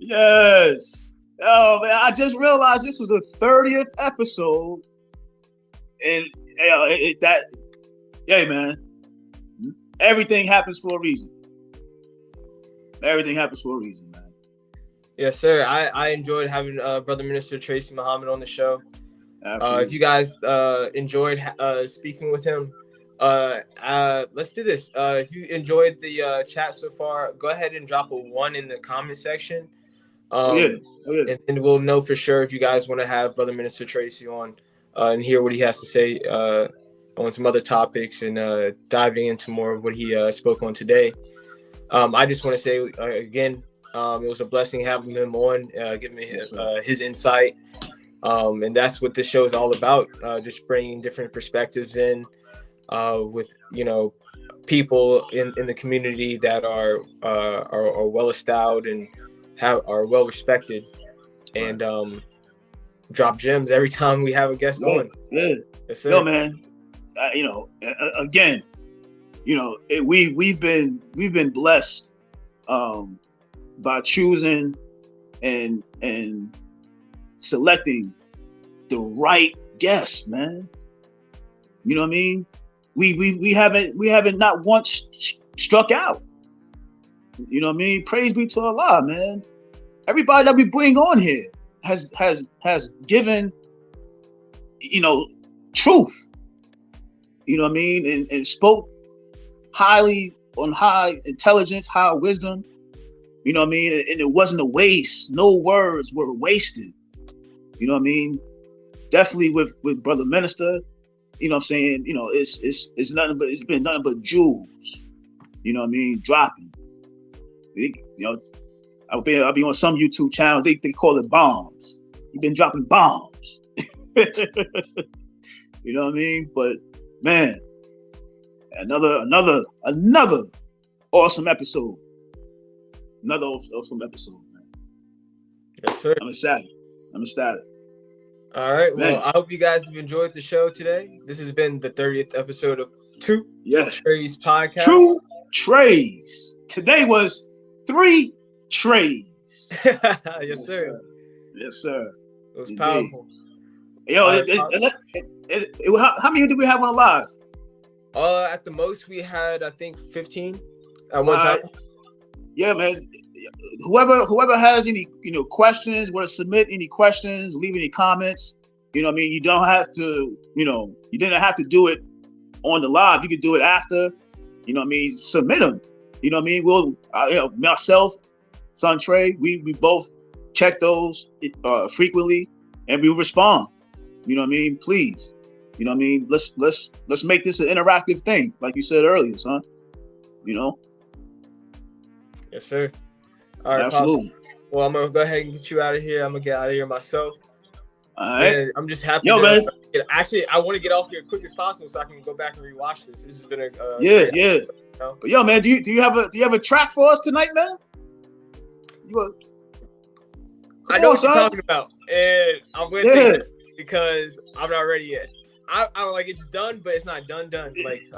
Yes. Oh man, I just realized this was the 30th episode, and man, everything happens for a reason. Everything happens for a reason, man. Yes, sir. I enjoyed having Brother Minister Tracy Muhammad on the show. If you guys enjoyed speaking with him, let's do this. If you enjoyed the chat so far, go ahead and drop a 1 in the comment section. And then we'll know for sure if you guys want to have Brother Minister Tracy on and hear what he has to say on some other topics and diving into more of what he spoke on today. I just want to say again, it was a blessing having him on, giving me his insight. And that's what this show is all about, just bringing different perspectives in with, people in the community that are well established and are well respected, and drop gems every time we have a guest on. Yeah. Yes, sir. Yo, man. Again, we've been blessed by choosing and selecting the right guests, man. You know what I mean? We haven't not once struck out. You know what I mean? Praise be to Allah, man. Everybody that we bring on here has given, truth. You know what I mean? And spoke highly on high intelligence, high wisdom. You know what I mean? And it wasn't a waste. No words were wasted. You know what I mean? Definitely with Brother Minister, you know what I'm saying? It's nothing but, it's been nothing but jewels. You know what I mean? Dropping. I'll be on some YouTube channel. They call it bombs. You've been dropping bombs. You know what I mean? But man, another awesome episode. Another awesome episode, man. Yes, sir. I'm ecstatic. All right. Man. Well, I hope you guys have enjoyed the show today. This has been the 30th episode of TwoTreys podcast. TwoTreys. Today was TwoTreys. Yes, sir. Yes, sir. It was Indeed. powerful. Yo, All right, how many did we have on the live? At the most we had, I think, 15 at one time. Yeah, man. Whoever has any, questions, want to submit any questions, leave any comments. You know what I mean? You don't have to, you didn't have to do it on the live. You could do it after. You know what I mean? Submit them. You know what I mean? We'll, myself, son Trey, we both check those frequently, and we respond. You know what I mean? Please. You know what I mean? Let's make this an interactive thing, like you said earlier, son. Yes, sir. All right, absolutely. Pops. Well, I'm gonna go ahead and get you out of here. I'm gonna get out of here myself. All right. Man, I'm just happy. Man. Actually, I want to get off here as quick as possible so I can go back and rewatch this. This has been a yeah. But yo, man, do you have a track for us tonight, man? I know what you're talking about, and I'm gonna say that because I'm not ready yet. I'm like, it's done, but it's not done. Like,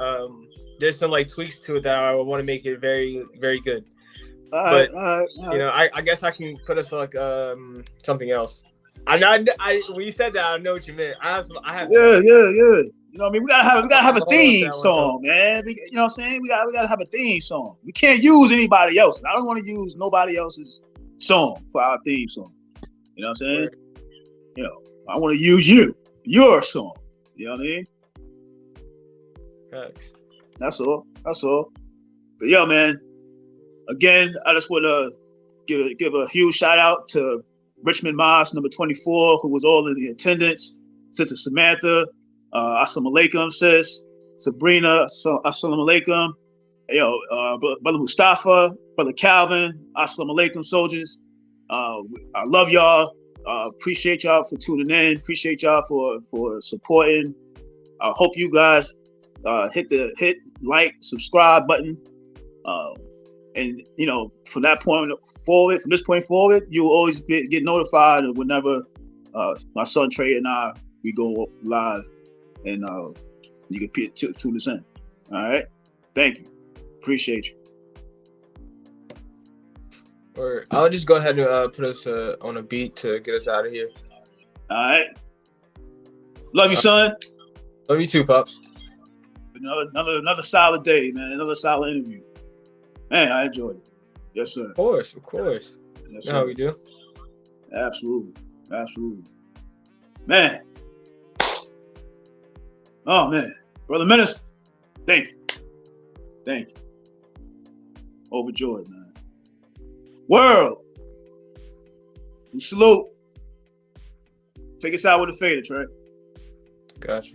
there's some like tweaks to it that I want to make it very, very good. All right. I guess I can put us like something else. When you said that, I know what you meant. I have. Yeah. You know what I mean? We gotta have a theme song, man. You know what I'm saying? We gotta have a theme song. We can't use anybody else. I don't want to use nobody else's song for our theme song. You know what I'm saying? Right. I want to use your song. You know what I mean? Thanks. That's all. But yo, man, again, I just want to give a huge shout out to Richmond Moss, number 24, who was all in the attendance. Sister Samantha, assalamu alaikum, sis. Sabrina, assalamu alaikum. Brother Mustafa, Brother Calvin, assalamu alaikum, soldiers. I love y'all. Appreciate y'all for tuning in. Appreciate y'all for supporting. I hope you guys hit like, subscribe button. And from this point forward, you will always get notified of whenever my son Trey and we go live, and you can tune us in. All right, thank you, appreciate you. Or I'll just go ahead and put us on a beat to get us out of here. All right, love you, son. Love you too, Pops. Another solid day, man. Another solid interview. Man, I enjoyed it. Yes, sir. Of course. Yes, You know how we do. Absolutely. Man. Oh, man. Brother Minister, thank you. Overjoyed, man. World. We salute. Take us out with a fader, Trey. Gotcha.